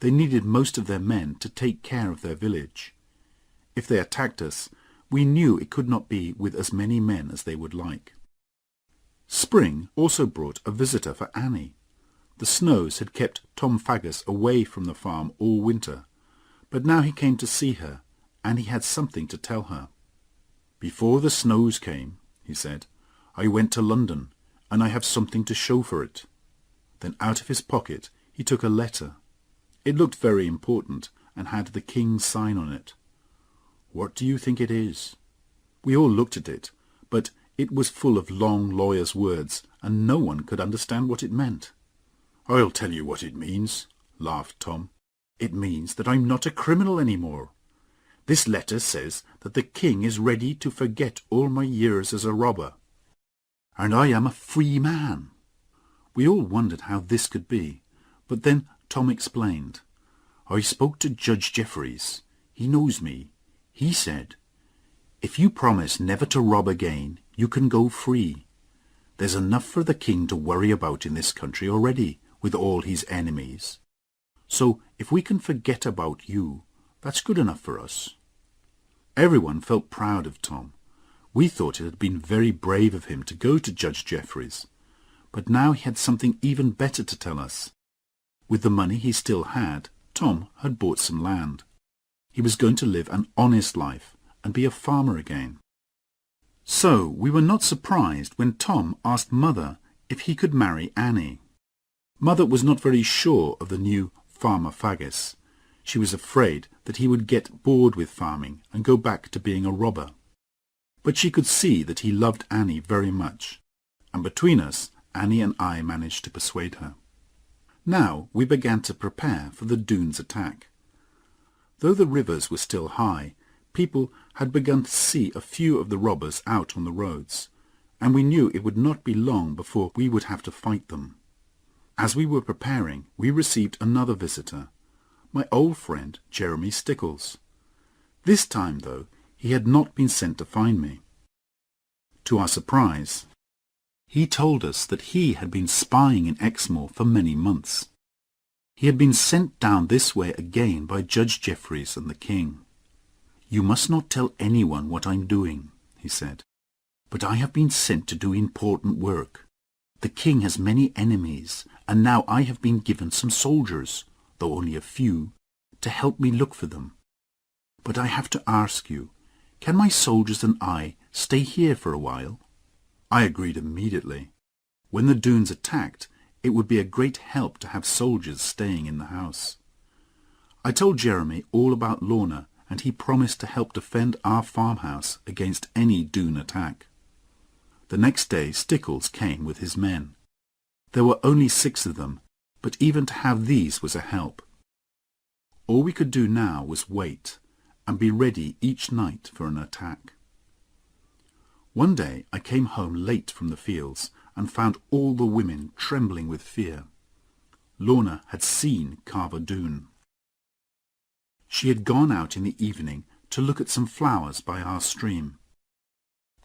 They needed most of their men to take care of their village. If they attacked us, we knew it could not be with as many men as they would like. Spring also brought a visitor for Annie. The snows had kept Tom Faggus away from the farm all winter, but now he came to see her, and he had something to tell her. "Before the snows came," he said, "I went to London, and I have something to show for it." Then out of his pocket he took a letter. It looked very important, and had the king's sign on it. "What do you think it is?" We all looked at it, but it was full of long lawyer's words, and no one could understand what it meant. "I'll tell you what it means," laughed Tom. "It means that I'm not a criminal any more. This letter says that the king is ready to forget all my years as a robber, and I am a free man." We all wondered how this could be, but then Tom explained. "I spoke to Judge Jeffreys. He knows me. He said, 'If you promise never to rob again, you can go free. There's enough for the king to worry about in this country already, with all his enemies. So if we can forget about you, that's good enough for us.'" Everyone felt proud of Tom. We thought it had been very brave of him to go to Judge Jeffreys, but now he had something even better to tell us. With the money he still had, Tom had bought some land. He was going to live an honest life and be a farmer again. So we were not surprised when Tom asked Mother if he could marry Annie. Mother was not very sure of the new farmer Faggus. She was afraid that he would get bored with farming and go back to being a robber. But she could see that he loved Annie very much, and between us, Annie and I managed to persuade her. Now we began to prepare for the Doones' attack. Though the rivers were still high, people had begun to see a few of the robbers out on the roads, and we knew it would not be long before we would have to fight them. As we were preparing, we received another visitor, my old friend Jeremy Stickles. This time, though, he had not been sent to find me. To our surprise, he told us that he had been spying in Exmoor for many months. He had been sent down this way again by Judge Jeffreys and the king. "You must not tell anyone what I'm doing," he said, "but I have been sent to do important work. The king has many enemies, and now I have been given some soldiers, though only a few, to help me look for them. But I have to ask you, can my soldiers and I stay here for a while?" I agreed immediately. When the Doones attacked, it would be a great help to have soldiers staying in the house. I told Jeremy all about Lorna, and he promised to help defend our farmhouse against any Doone attack. The next day Stickles came with his men. There were only 6 of them, but even to have these was a help. All we could do now was wait, and be ready each night for an attack. One day I came home late from the fields, and found all the women trembling with fear. Lorna had seen Carver Doone. She had gone out in the evening to look at some flowers by our stream.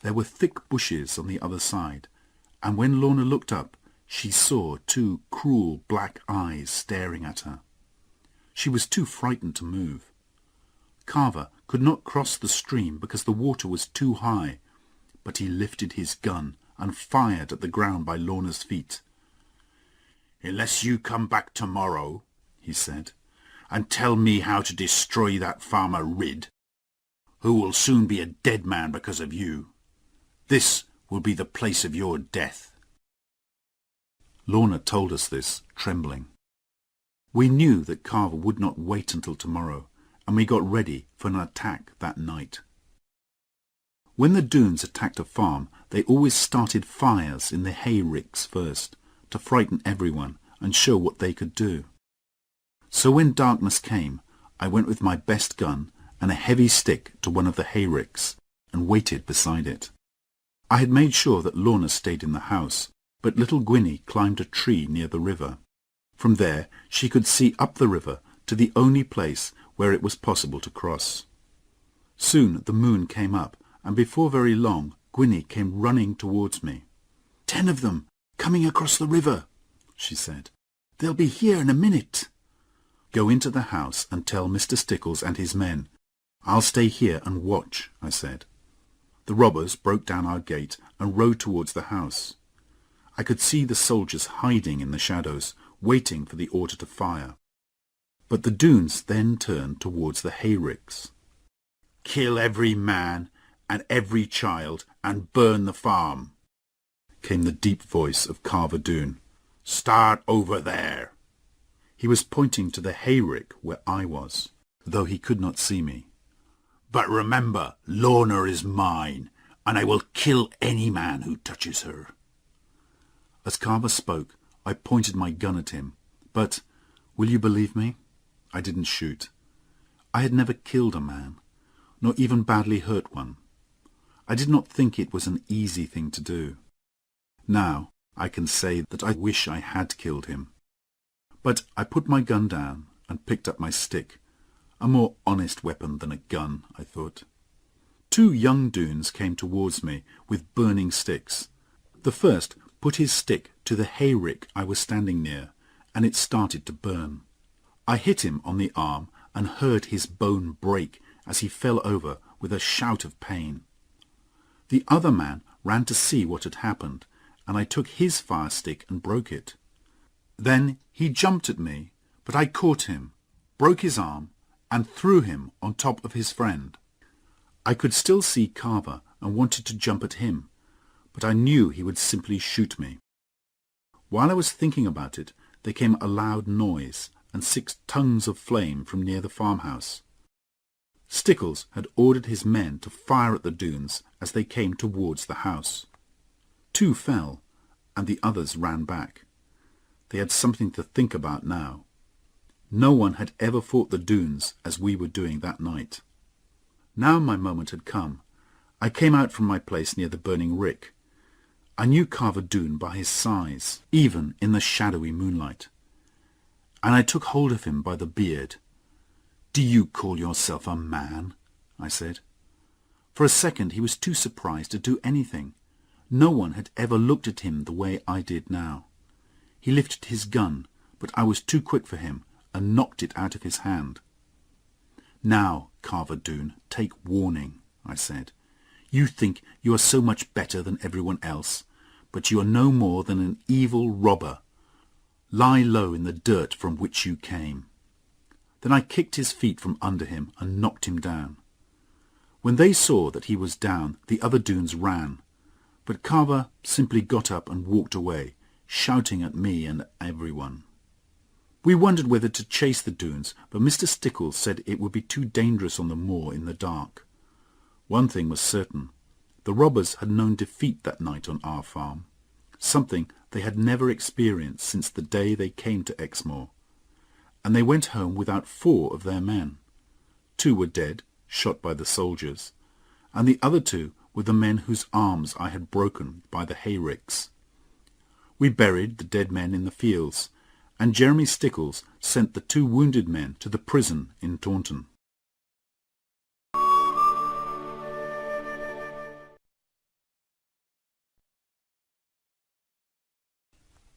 There were thick bushes on the other side, and when Lorna looked up, she saw 2 cruel black eyes staring at her. She was too frightened to move. Carver could not cross the stream because the water was too high, but he lifted his gun and fired at the ground by Lorna's feet. "Unless you come back tomorrow," he said, "and tell me how to destroy that farmer Ridd, who will soon be a dead man because of you, this will be the place of your death." Lorna told us this, trembling. We knew that Carver would not wait until tomorrow, and we got ready for an attack that night. When the Doones attacked a farm, they always started fires in the hay ricks first, to frighten everyone and show what they could do. So when darkness came, I went with my best gun and a heavy stick to one of the hay ricks and waited beside it. I had made sure that Lorna stayed in the house, but little Gwynnie climbed a tree near the river. From there she could see up the river to the only place where it was possible to cross. Soon the moon came up, and before very long Gwynnie came running towards me. "10 of them, coming across the river," she said. "They'll be here in a minute." "Go into the house and tell Mr. Stickles and his men. I'll stay here and watch," I said. The robbers broke down our gate and rode towards the house. I could see the soldiers hiding in the shadows, waiting for the order to fire. But the Doones then turned towards the hayricks. "Kill every man and every child and burn the farm," came the deep voice of Carver Doone. "Start over there." He was pointing to the hayrick where I was, though he could not see me. "But remember, Lorna is mine, and I will kill any man who touches her." As Carver spoke, I pointed my gun at him, but, will you believe me? I didn't shoot. I had never killed a man, nor even badly hurt one. I did not think it was an easy thing to do. Now I can say that I wish I had killed him. But I put my gun down and picked up my stick, a more honest weapon than a gun, I thought. 2 young Doones came towards me with burning sticks. The first put his stick to the hayrick I was standing near, and it started to burn. I hit him on the arm and heard his bone break as he fell over with a shout of pain. The other man ran to see what had happened, and I took his fire stick and broke it. Then he jumped at me, but I caught him, broke his arm, and threw him on top of his friend. I could still see Carver and wanted to jump at him, but I knew he would simply shoot me. While I was thinking about it, there came a loud noise and 6 tongues of flame from near the farmhouse. Stickles had ordered his men to fire at the Doones as they came towards the house. 2 fell, and the others ran back. They had something to think about now. No one had ever fought the Doones as we were doing that night. Now my moment had come. I came out from my place near the burning rick. I knew Carver Doone by his size, even in the shadowy moonlight. And I took hold of him by the beard. "Do you call yourself a man?" I said. For a second he was too surprised to do anything. No one had ever looked at him the way I did now. He lifted his gun, but I was too quick for him, and knocked it out of his hand. "Now, Carver Doone, take warning," I said. "You think you are so much better than everyone else, but you are no more than an evil robber. Lie low in the dirt from which you came." Then I kicked his feet from under him and knocked him down. When they saw that he was down, the other Doones ran, but Carver simply got up and walked away, shouting at me and everyone. We wondered whether to chase the Doones, but Mr. Stickles said it would be too dangerous on the moor in the dark. One thing was certain. The robbers had known defeat that night on our farm, something they had never experienced since the day they came to Exmoor, and they went home without 4 of their men. 2 were dead, shot by the soldiers, and the other 2 were the men whose arms I had broken by the hayricks. We buried the dead men in the fields, and Jeremy Stickles sent the 2 wounded men to the prison in Taunton.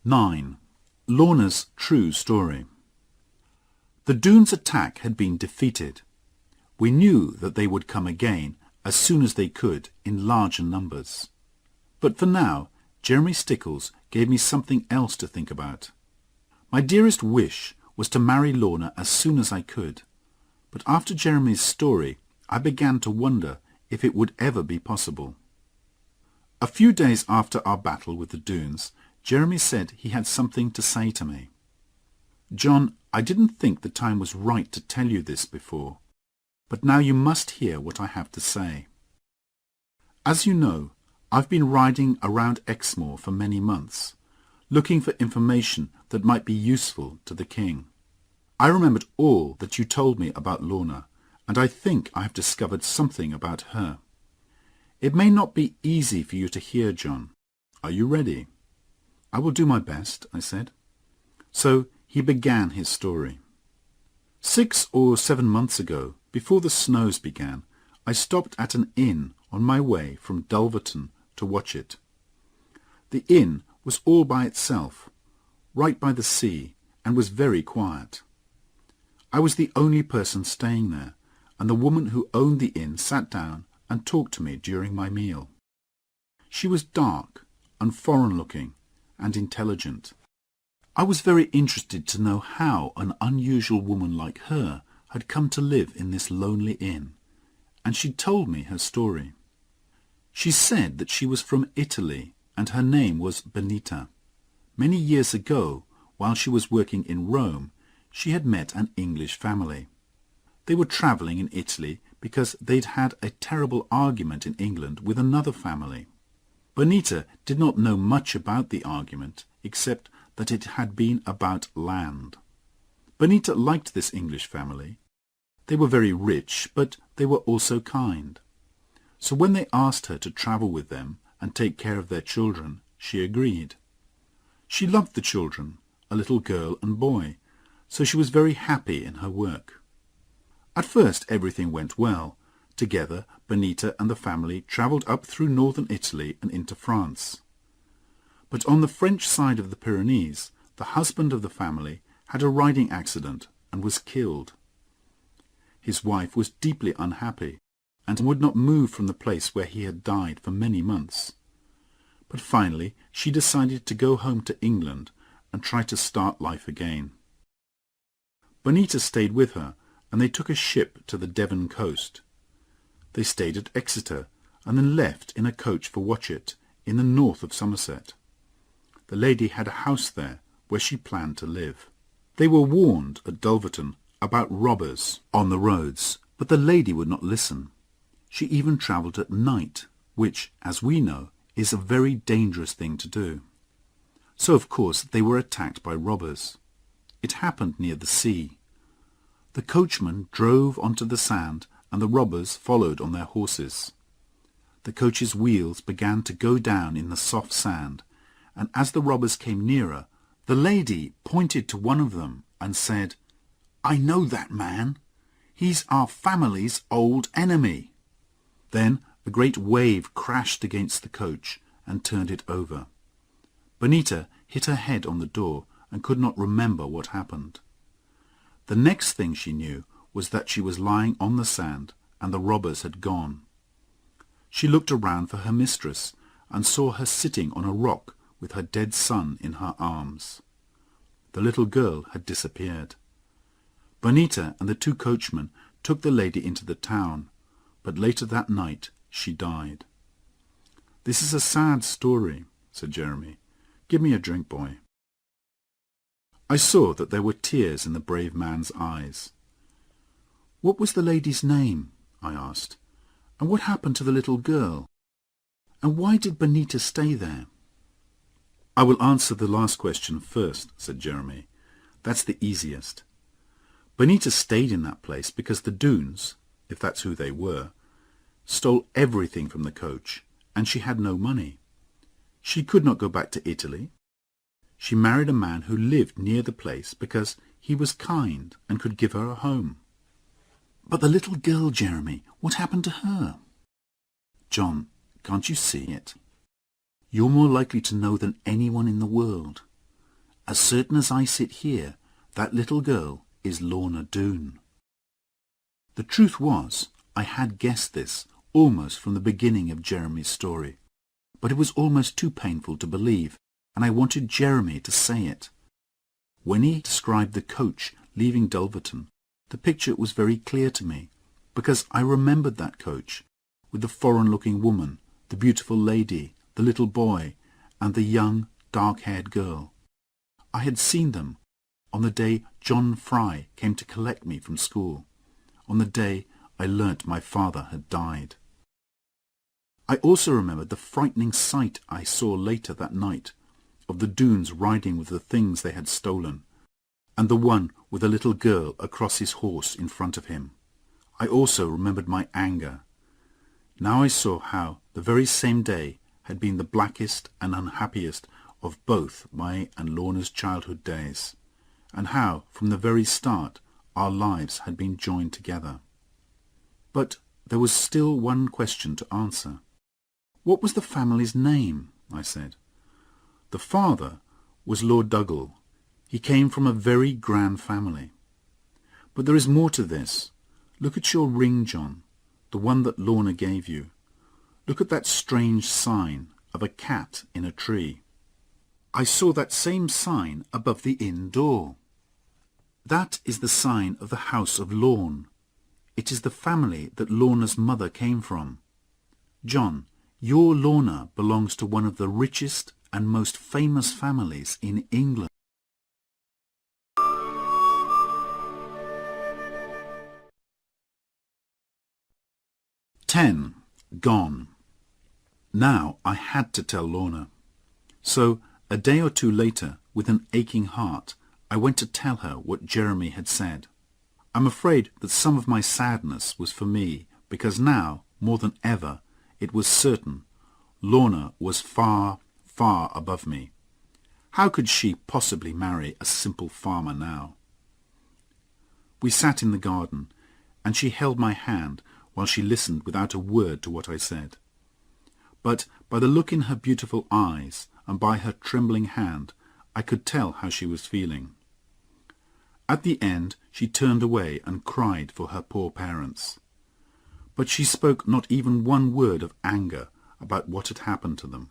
(9) Lorna's true story. The Doones' attack had been defeated. We knew that they would come again as soon as they could in larger numbers. But for now, Jeremy Stickles gave me something else to think about. My dearest wish was to marry Lorna as soon as I could, but after Jeremy's story I began to wonder if it would ever be possible. A few days after our battle with the Doones, Jeremy said he had something to say to me. "John, I didn't think the time was right to tell you this before, but now you must hear what I have to say. As you know, I've been riding around Exmoor for many months, looking for information that might be useful to the king. I remembered all that you told me about Lorna, and I think I have discovered something about her. It may not be easy for you to hear, John. Are you ready?" "I will do my best," I said. So he began his story. 6 or 7 months ago, before the snows began, I stopped at an inn on my way from Dulverton to Watchet. The inn was all by itself, right by the sea, and was very quiet. I was the only person staying there, and the woman who owned the inn sat down and talked to me during my meal. She was dark and foreign-looking and intelligent. I was very interested to know how an unusual woman like her had come to live in this lonely inn, and she told me her story. She said that she was from Italy, and her name was Benita. Many years ago, while she was working in Rome, she had met an English family. They were travelling in Italy because they'd had a terrible argument in England with another family. Benita did not know much about the argument, except that it had been about land. Benita liked this English family. They were very rich, but they were also kind. So when they asked her to travel with them and take care of their children, she agreed. She loved the children, a little girl and boy, so she was very happy in her work. At first everything went well. Together, Benita and the family travelled up through northern Italy and into France. But on the French side of the Pyrenees, the husband of the family had a riding accident and was killed. His wife was deeply unhappy and would not move from the place where he had died for many months. But finally she decided to go home to England and try to start life again. Benita stayed with her, and they took a ship to the Devon coast. They stayed at Exeter, and then left in a coach for Watchet, in the north of Somerset. The lady had a house there where she planned to live. They were warned at Dulverton about robbers on the roads, but the lady would not listen. She even travelled at night, which, as we know, is a very dangerous thing to do. So, of course, they were attacked by robbers. It happened near the sea. The coachman drove onto the sand, and the robbers followed on their horses. The coach's wheels began to go down in the soft sand, and as the robbers came nearer, the lady pointed to one of them and said, "I know that man. He's our family's old enemy." Then a great wave crashed against the coach and turned it over. Bonita hit her head on the door and could not remember what happened. The next thing she knew was that she was lying on the sand and the robbers had gone. She looked around for her mistress and saw her sitting on a rock with her dead son in her arms. The little girl had disappeared. Bonita and the two coachmen took the lady into the town, but later that night she died. "This is a sad story," said Jeremy. "Give me a drink, boy." I saw that there were tears in the brave man's eyes. "What was the lady's name?" I asked. "And what happened to the little girl? And why did Bonita stay there?" "I will answer the last question first," said Jeremy. "That's the easiest. Bonita stayed in that place because the Doones, if that's who they were, stole everything from the coach, and she had no money. She could not go back to Italy. She married a man who lived near the place because he was kind and could give her a home." "But the little girl, Jeremy, what happened to her?" "John, can't you see it? You're more likely to know than anyone in the world. As certain as I sit here, that little girl is Lorna Doone." The truth was, I had guessed this almost from the beginning of Jeremy's story, but it was almost too painful to believe, and I wanted Jeremy to say it. When he described the coach leaving Dulverton, the picture was very clear to me, because I remembered that coach, with the foreign-looking woman, the beautiful lady, the little boy, and the young, dark-haired girl. I had seen them on the day John Fry came to collect me from school, on the day I learnt my father had died. I also remembered the frightening sight I saw later that night, of the Doones riding with the things they had stolen, and the one with a little girl across his horse in front of him. I also remembered my anger. Now I saw how the very same day had been the blackest and unhappiest of both my and Lorna's childhood days, and how, from the very start, our lives had been joined together. But there was still one question to answer. "What was the family's name?" I said. "The father was Lord Dougal. He came from a very grand family. But there is more to this. Look at your ring, John, the one that Lorna gave you. Look at that strange sign of a cat in a tree. I saw that same sign above the inn door. That is the sign of the house of Lorne. It is the family that Lorna's mother came from. John, your Lorna belongs to one of the richest and most famous families in England." Gone. Now I had to tell Lorna. So, a day or two later, with an aching heart, I went to tell her what Jeremy had said. I'm afraid that some of my sadness was for me, because now, more than ever, it was certain Lorna was far, far above me. How could she possibly marry a simple farmer now? We sat in the garden, and she held my hand while she listened without a word to what I said. But by the look in her beautiful eyes and by her trembling hand, I could tell how she was feeling. At the end, she turned away and cried for her poor parents. But she spoke not even one word of anger about what had happened to them.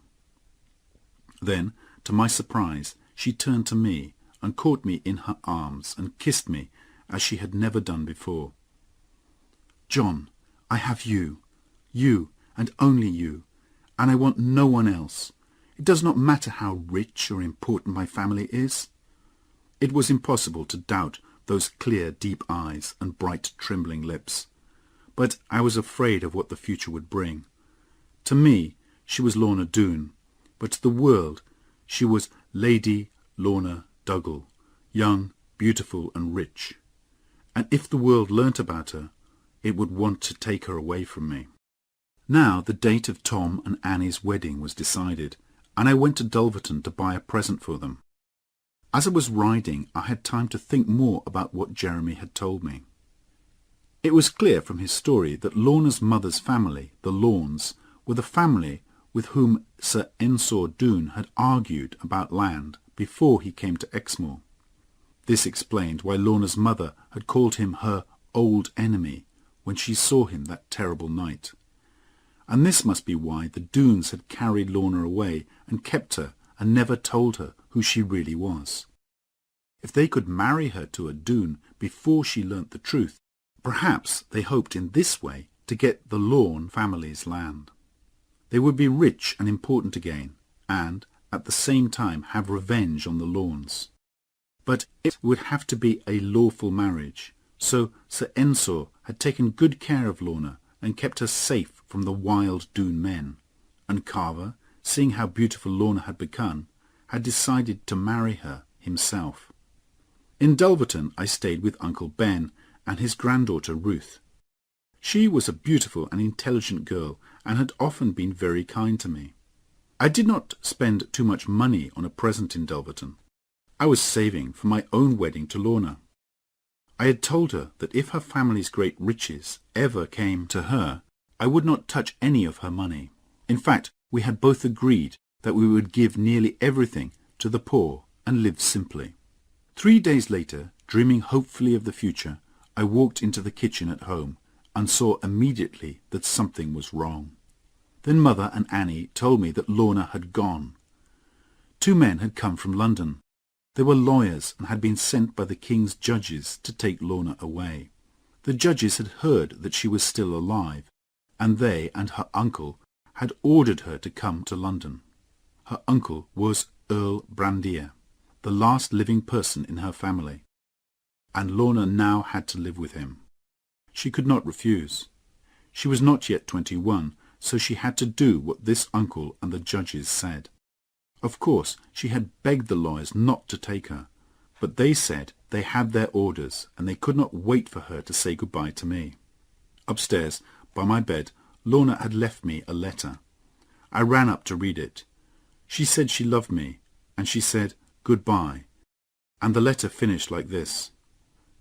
Then, to my surprise, she turned to me and caught me in her arms and kissed me as she had never done before. "John, I have you and only you, and I want no one else. It does not matter how rich or important my family is." It was impossible to doubt those clear, deep eyes and bright, trembling lips. But I was afraid of what the future would bring. To me, she was Lorna Doone, but to the world, she was Lady Lorna Doone, young, beautiful, and rich. And if the world learnt about her, it would want to take her away from me. Now the date of Tom and Annie's wedding was decided, and I went to Dulverton to buy a present for them. As I was riding, I had time to think more about what Jeremy had told me. It was clear from his story that Lorna's mother's family, the Lornes, were the family with whom Sir Ensor Doone had argued about land before he came to Exmoor. This explained why Lorna's mother had called him her old enemy when she saw him that terrible night. And this must be why the Doones had carried Lorna away and kept her and never told her who she really was. If they could marry her to a Doone before she learnt the truth, perhaps they hoped in this way to get the Lorne family's land. They would be rich and important again, and at the same time have revenge on the Lornes. But it would have to be a lawful marriage, so Sir Ensor had taken good care of Lorna and kept her safe from the wild Doone men, and Carver, seeing how beautiful Lorna had become, had decided to marry her himself. In Dulverton I stayed with Uncle Ben and his granddaughter Ruth. She was a beautiful and intelligent girl and had often been very kind to me. I did not spend too much money on a present in Dulverton. I was saving for my own wedding to Lorna. I had told her that if her family's great riches ever came to her, I would not touch any of her money. In fact, we had both agreed that we would give nearly everything to the poor and live simply. 3 days later, dreaming hopefully of the future, I walked into the kitchen at home and saw immediately that something was wrong. Then Mother and Annie told me that Lorna had gone. 2 men had come from London. They were lawyers and had been sent by the king's judges to take Lorna away. The judges had heard that she was still alive, and they and her uncle had ordered her to come to London. Her uncle was Earl Brandir, the last living person in her family, and Lorna now had to live with him. She could not refuse. She was not yet 21, so she had to do what this uncle and the judges said. Of course, she had begged the lawyers not to take her, but they said they had their orders and they could not wait for her to say goodbye to me. Upstairs, by my bed, Lorna had left me a letter. I ran up to read it. She said she loved me, and she said goodbye, and the letter finished like this: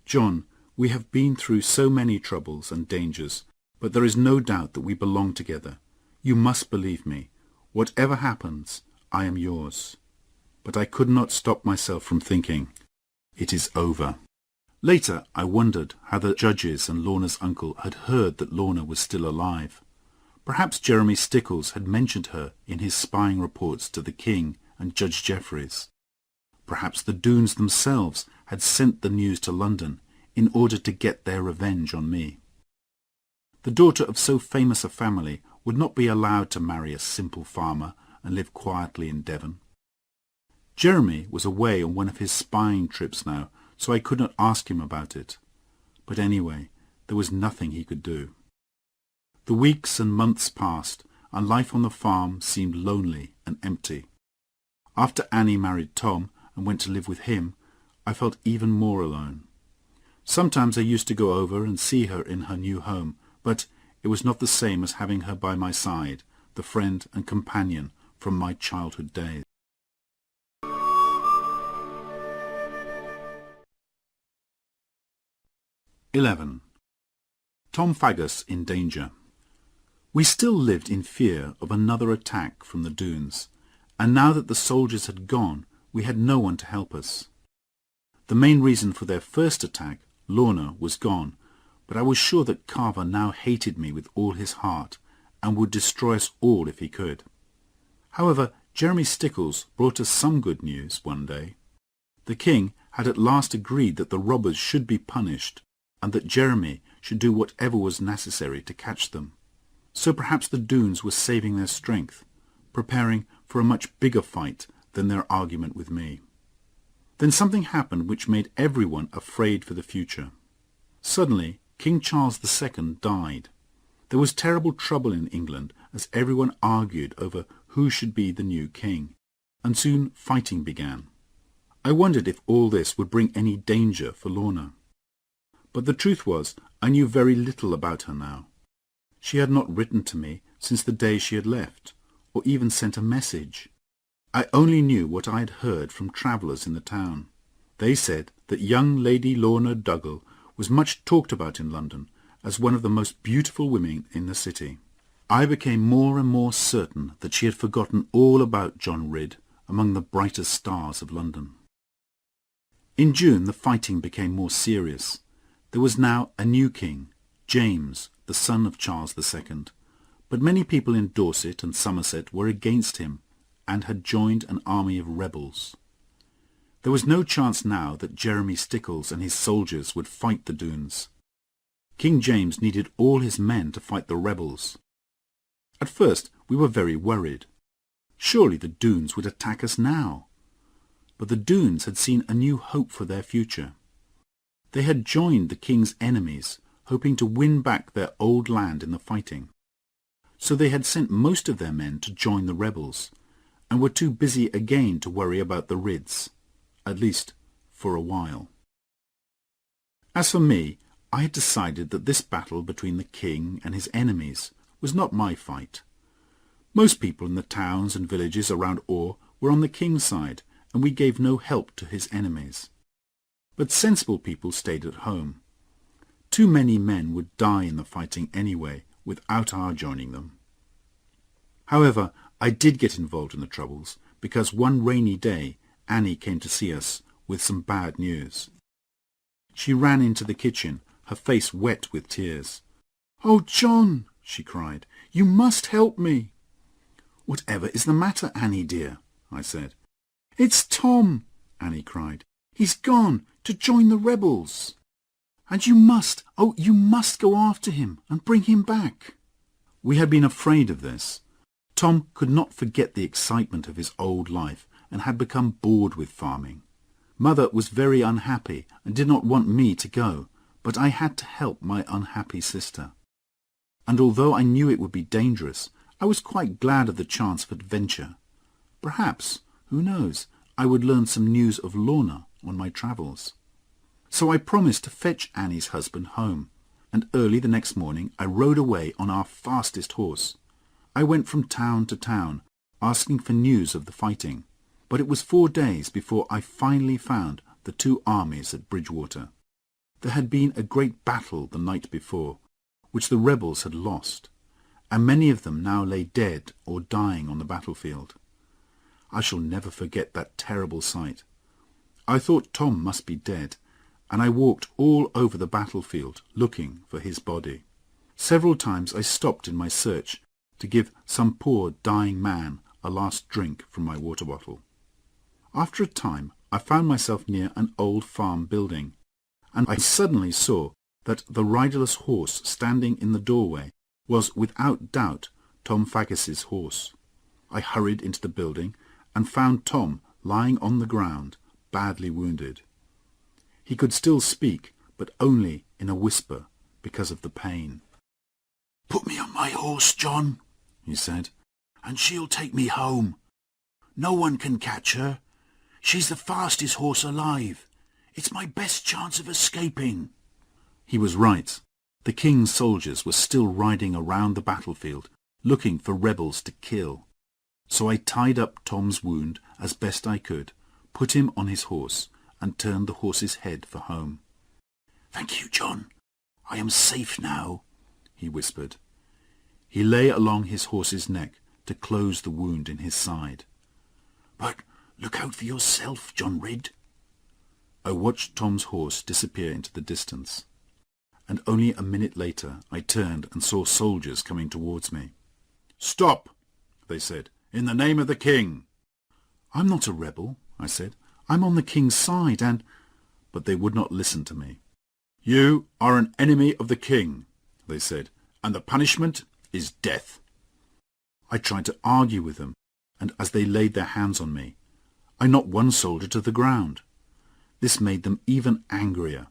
"John, we have been through so many troubles and dangers, but there is no doubt that we belong together. You must believe me. Whatever happens, I am yours." But I could not stop myself from thinking, it is over. Later I wondered how the judges and Lorna's uncle had heard that Lorna was still alive. Perhaps Jeremy Stickles had mentioned her in his spying reports to the king and Judge Jeffreys. Perhaps the Doones themselves had sent the news to London in order to get their revenge on me. The daughter of so famous a family would not be allowed to marry a simple farmer and live quietly in Devon. Jeremy was away on one of his spying trips now, so I could not ask him about it. But anyway, there was nothing he could do. The weeks and months passed, and life on the farm seemed lonely and empty. After Annie married Tom and went to live with him, I felt even more alone. Sometimes I used to go over and see her in her new home, but it was not the same as having her by my side, the friend and companion from my childhood days. (11) Tom Faggus in danger. We still lived in fear of another attack from the Doones, and now that the soldiers had gone, we had no one to help us. The main reason for their first attack, Lorna, was gone, but I was sure that Carver now hated me with all his heart, and would destroy us all if he could. However, Jeremy Stickles brought us some good news one day. The king had at last agreed that the robbers should be punished, and that Jeremy should do whatever was necessary to catch them. So perhaps the Doones were saving their strength, preparing for a much bigger fight than their argument with me. Then something happened which made everyone afraid for the future. Suddenly, King Charles II died. There was terrible trouble in England as everyone argued over who should be the new king, and soon fighting began. I wondered if all this would bring any danger for Lorna. But the truth was, I knew very little about her now. She had not written to me since the day she had left, or even sent a message. I only knew what I had heard from travellers in the town. They said that young Lady Lorna Doone was much talked about in London as one of the most beautiful women in the city. I became more and more certain that she had forgotten all about John Ridd among the brightest stars of London. In June the fighting became more serious. There was now a new king, James, the son of Charles II, but many people in Dorset and Somerset were against him and had joined an army of rebels. There was no chance now that Jeremy Stickles and his soldiers would fight the Doones. King James needed all his men to fight the rebels. At first we were very worried. Surely the Doones would attack us now. But the Doones had seen a new hope for their future. They had joined the king's enemies, hoping to win back their old land in the fighting. So they had sent most of their men to join the rebels, and were too busy again to worry about the Ridds, at least for a while. As for me, I had decided that this battle between the king and his enemies was not my fight. Most people in the towns and villages around Oare were on the king's side, and we gave no help to his enemies. But sensible people stayed at home. Too many men would die in the fighting anyway, without our joining them. However, I did get involved in the troubles, because one rainy day Annie came to see us with some bad news. She ran into the kitchen, her face wet with tears. "Oh, John," she cried, "you must help me." "Whatever is the matter, Annie dear?" I said. "It's Tom," Annie cried. "He's gone to join the rebels. And you must go after him and bring him back." We had been afraid of this. Tom could not forget the excitement of his old life and had become bored with farming. Mother was very unhappy and did not want me to go, but I had to help my unhappy sister. And although I knew it would be dangerous, I was quite glad of the chance of adventure. Perhaps, who knows, I would learn some news of Lorna on my travels. So I promised to fetch Annie's husband home, and early the next morning I rode away on our fastest horse. I went from town to town, asking for news of the fighting, but it was 4 days before I finally found the two armies at Bridgewater. There had been a great battle the night before, which the rebels had lost, and many of them now lay dead or dying on the battlefield. I shall never forget that terrible sight. I thought Tom must be dead, and I walked all over the battlefield looking for his body. Several times I stopped in my search to give some poor dying man a last drink from my water bottle. After a time I found myself near an old farm building, and I suddenly saw that the riderless horse standing in the doorway was without doubt Tom Faggus's horse. I hurried into the building and found Tom lying on the ground, badly wounded. He could still speak, but only in a whisper because of the pain. "Put me on my horse, John," he said, "and she'll take me home. No one can catch her. She's the fastest horse alive. It's my best chance of escaping." He was right. The king's soldiers were still riding around the battlefield, looking for rebels to kill. So I tied up Tom's wound as best I could, put him on his horse, and turned the horse's head for home. "Thank you, John. I am safe now," he whispered. He lay along his horse's neck to close the wound in his side. "But look out for yourself, John Ridd." I watched Tom's horse disappear into the distance, and only a minute later I turned and saw soldiers coming towards me. "Stop," they said, "in the name of the king." "I'm not a rebel," I said. "I'm on the king's side, and—" But they would not listen to me. "You are an enemy of the king," they said, "and the punishment is death. I tried to argue with them, and as they laid their hands on me, I knocked one soldier to the ground. This made them even angrier,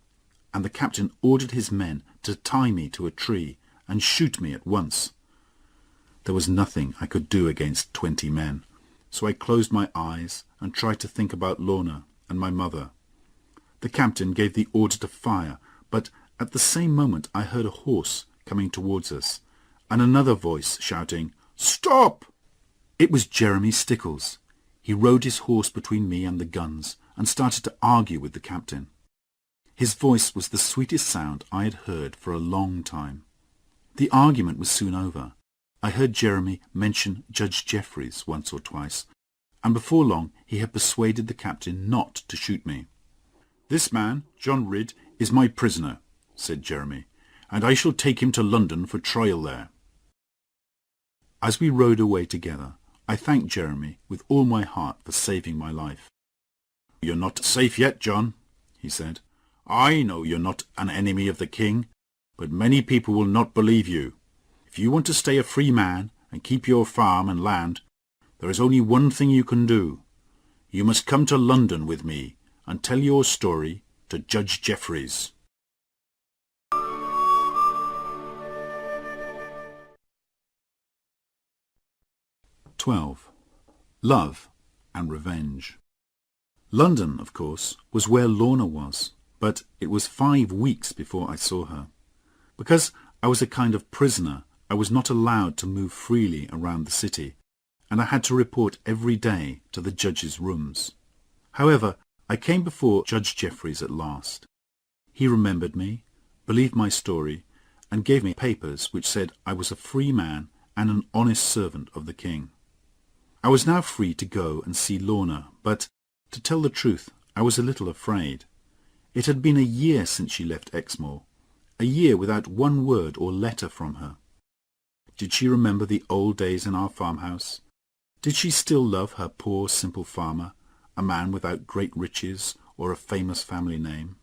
and the captain ordered his men to tie me to a tree and shoot me at once. There was nothing I could do against 20 men, so I closed my eyes and tried to think about Lorna and my mother. The captain gave the order to fire, but at the same moment I heard a horse coming towards us, and another voice shouting, "Stop!" It was Jeremy Stickles. He rode his horse between me and the guns and started to argue with the captain. His voice was the sweetest sound I had heard for a long time. The argument was soon over. I heard Jeremy mention Judge Jeffreys once or twice, and before long he had persuaded the captain not to shoot me. "This man, John Ridd, is my prisoner," said Jeremy, "and I shall take him to London for trial there." As we rode away together, I thanked Jeremy with all my heart for saving my life. "You're not safe yet, John," he said. "I know you're not an enemy of the king, but many people will not believe you. If you want to stay a free man and keep your farm and land, there is only one thing you can do. You must come to London with me and tell your story to Judge Jeffreys." Love and Revenge. London, of course, was where Lorna was, but it was 5 weeks before I saw her. Because I was a kind of prisoner, I was not allowed to move freely around the city, and I had to report every day to the judge's rooms. However, I came before Judge Jeffreys at last. He remembered me, believed my story, and gave me papers which said I was a free man and an honest servant of the king. I was now free to go and see Lorna, but, to tell the truth, I was a little afraid. It had been a year since she left Exmoor, a year without one word or letter from her. Did she remember the old days in our farmhouse? Did she still love her poor simple farmer, a man without great riches or a famous family name?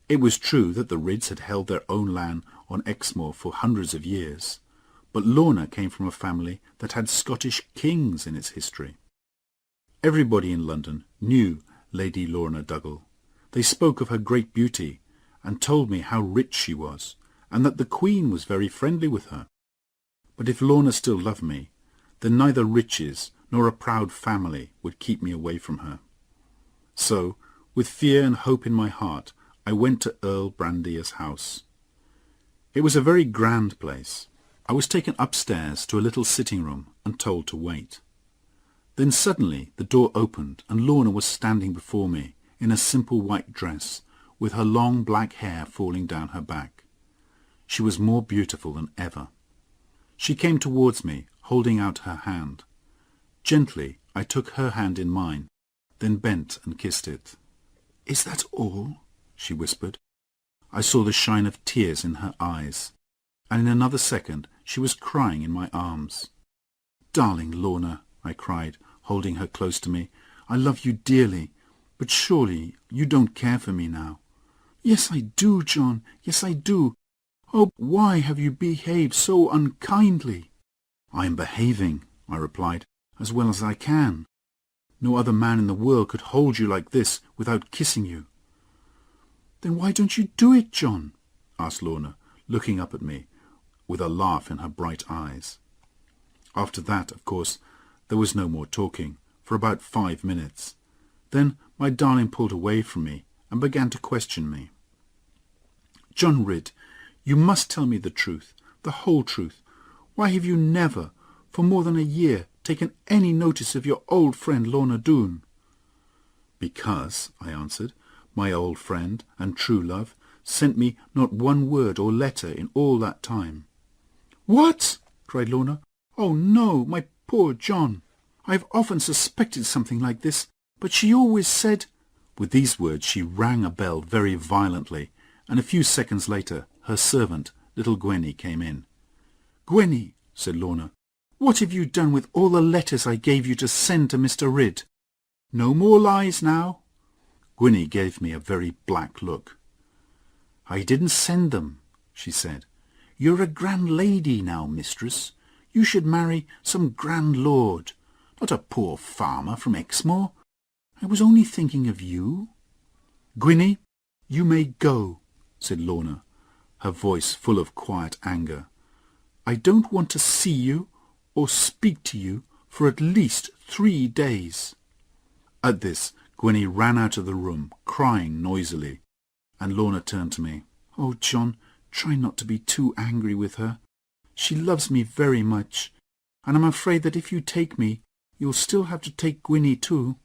It was true that the Ridds had held their own land on Exmoor for hundreds of years, but Lorna came from a family that had Scottish kings in its history. Everybody in London knew Lady Lorna Doone. They spoke of her great beauty, and told me how rich she was, and that the Queen was very friendly with her. But if Lorna still loved me, then neither riches nor a proud family would keep me away from her. So, with fear and hope in my heart, I went to Earl Brandier's house. It was a very grand place. I was taken upstairs to a little sitting-room and told to wait. Then suddenly the door opened, and Lorna was standing before me in a simple white dress, with her long black hair falling down her back. She was more beautiful than ever. She came towards me, holding out her hand. Gently I took her hand in mine, then bent and kissed it. "Is that all?" she whispered. I saw the shine of tears in her eyes, and in another second she was crying in my arms. "Darling Lorna," I cried, holding her close to me, "I love you dearly, but surely you don't care for me now." "Yes, I do, John, yes, I do. Oh, why have you behaved so unkindly?" "I am behaving," I replied, "as well as I can. No other man in the world could hold you like this without kissing you." "Then why don't you do it, John?" asked Lorna, looking up at me, with a laugh in her bright eyes. After that, of course, there was no more talking, for about 5 minutes. Then my darling pulled away from me and began to question me. "John Ridd, you must tell me the truth, the whole truth. Why have you never, for more than a year, taken any notice of your old friend Lorna Doone?" "Because," I answered, "my old friend and true love sent me not one word or letter in all that time." "What?" cried Lorna. "Oh, no, my poor John. I have often suspected something like this, but she always said—" With these words she rang a bell very violently, and a few seconds later her servant, little Gwenny, came in. "Gwenny," said Lorna, "what have you done with all the letters I gave you to send to Mr. Ridd? No more lies now." Gwenny gave me a very black look. "I didn't send them," she said. "You're a grand lady now, mistress. You should marry some grand lord, not a poor farmer from Exmoor. I was only thinking of you." "Gwynnie, you may go," said Lorna, her voice full of quiet anger. "I don't want to see you or speak to you for at least 3 days. At this, Gwynnie ran out of the room, crying noisily, and Lorna turned to me. "Oh, John, try not to be too angry with her. She loves me very much, and I'm afraid that if you take me, you'll still have to take Gwynnie too."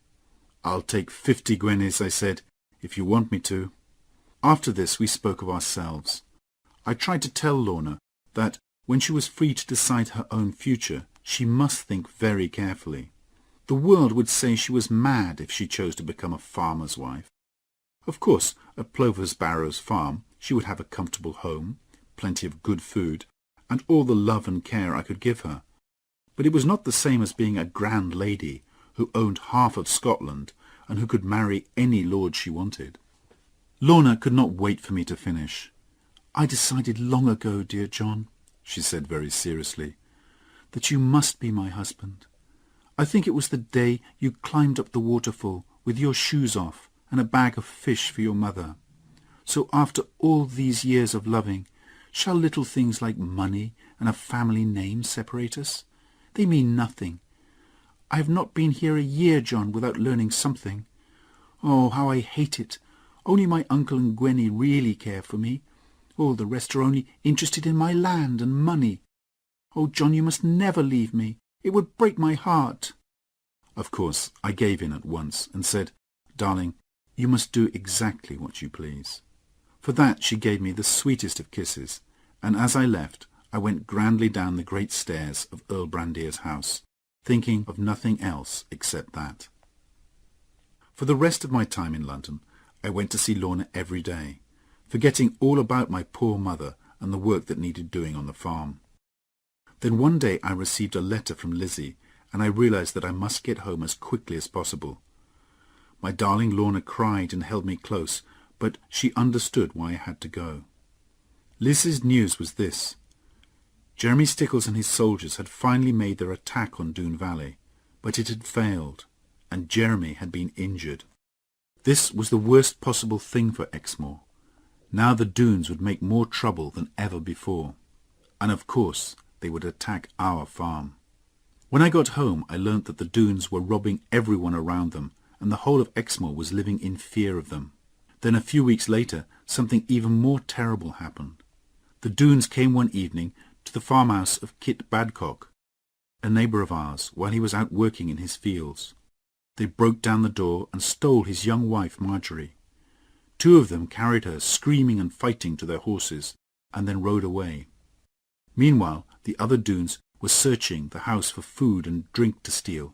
"I'll take 50 guineas," I said, "if you want me to." After this we spoke of ourselves. I tried to tell Lorna that when she was free to decide her own future, she must think very carefully. The world would say she was mad if she chose to become a farmer's wife. Of course, at Plover's Barrows Farm she would have a comfortable home, plenty of good food, and all the love and care I could give her. But it was not the same as being a grand lady who owned half of Scotland and who could marry any lord she wanted. Lorna could not wait for me to finish. "I decided long ago, dear John," she said very seriously, "that you must be my husband. I think it was the day you climbed up the waterfall with your shoes off and a bag of fish for your mother. So after all these years of loving, shall little things like money and a family name separate us? They mean nothing. I have not been here a year, John, without learning something. Oh, how I hate it! Only my uncle and Gwenny really care for me. All the rest are only interested in my land and money. Oh, John, you must never leave me. It would break my heart." Of course, I gave in at once and said, "Darling, you must do exactly what you please." For that she gave me the sweetest of kisses, and as I left, I went grandly down the great stairs of Earl Brandier's house, thinking of nothing else except that. For the rest of my time in London, I went to see Lorna every day, forgetting all about my poor mother and the work that needed doing on the farm. Then one day I received a letter from Lizzie, and I realized that I must get home as quickly as possible. My darling Lorna cried and held me close, but she understood why I had to go. Lizzie's news was this. Jeremy Stickles and his soldiers had finally made their attack on Doone Valley, but it had failed, and Jeremy had been injured. This was the worst possible thing for Exmoor. Now the Doones would make more trouble than ever before, and of course they would attack our farm. When I got home, I learnt that the Doones were robbing everyone around them, and the whole of Exmoor was living in fear of them. Then a few weeks later, something even more terrible happened. The Doones came one evening to the farmhouse of Kit Badcock, a neighbour of ours, while he was out working in his fields. They broke down the door and stole his young wife, Marjorie. 2 of them carried her, screaming and fighting, to their horses, and then rode away. Meanwhile, the other Doones were searching the house for food and drink to steal,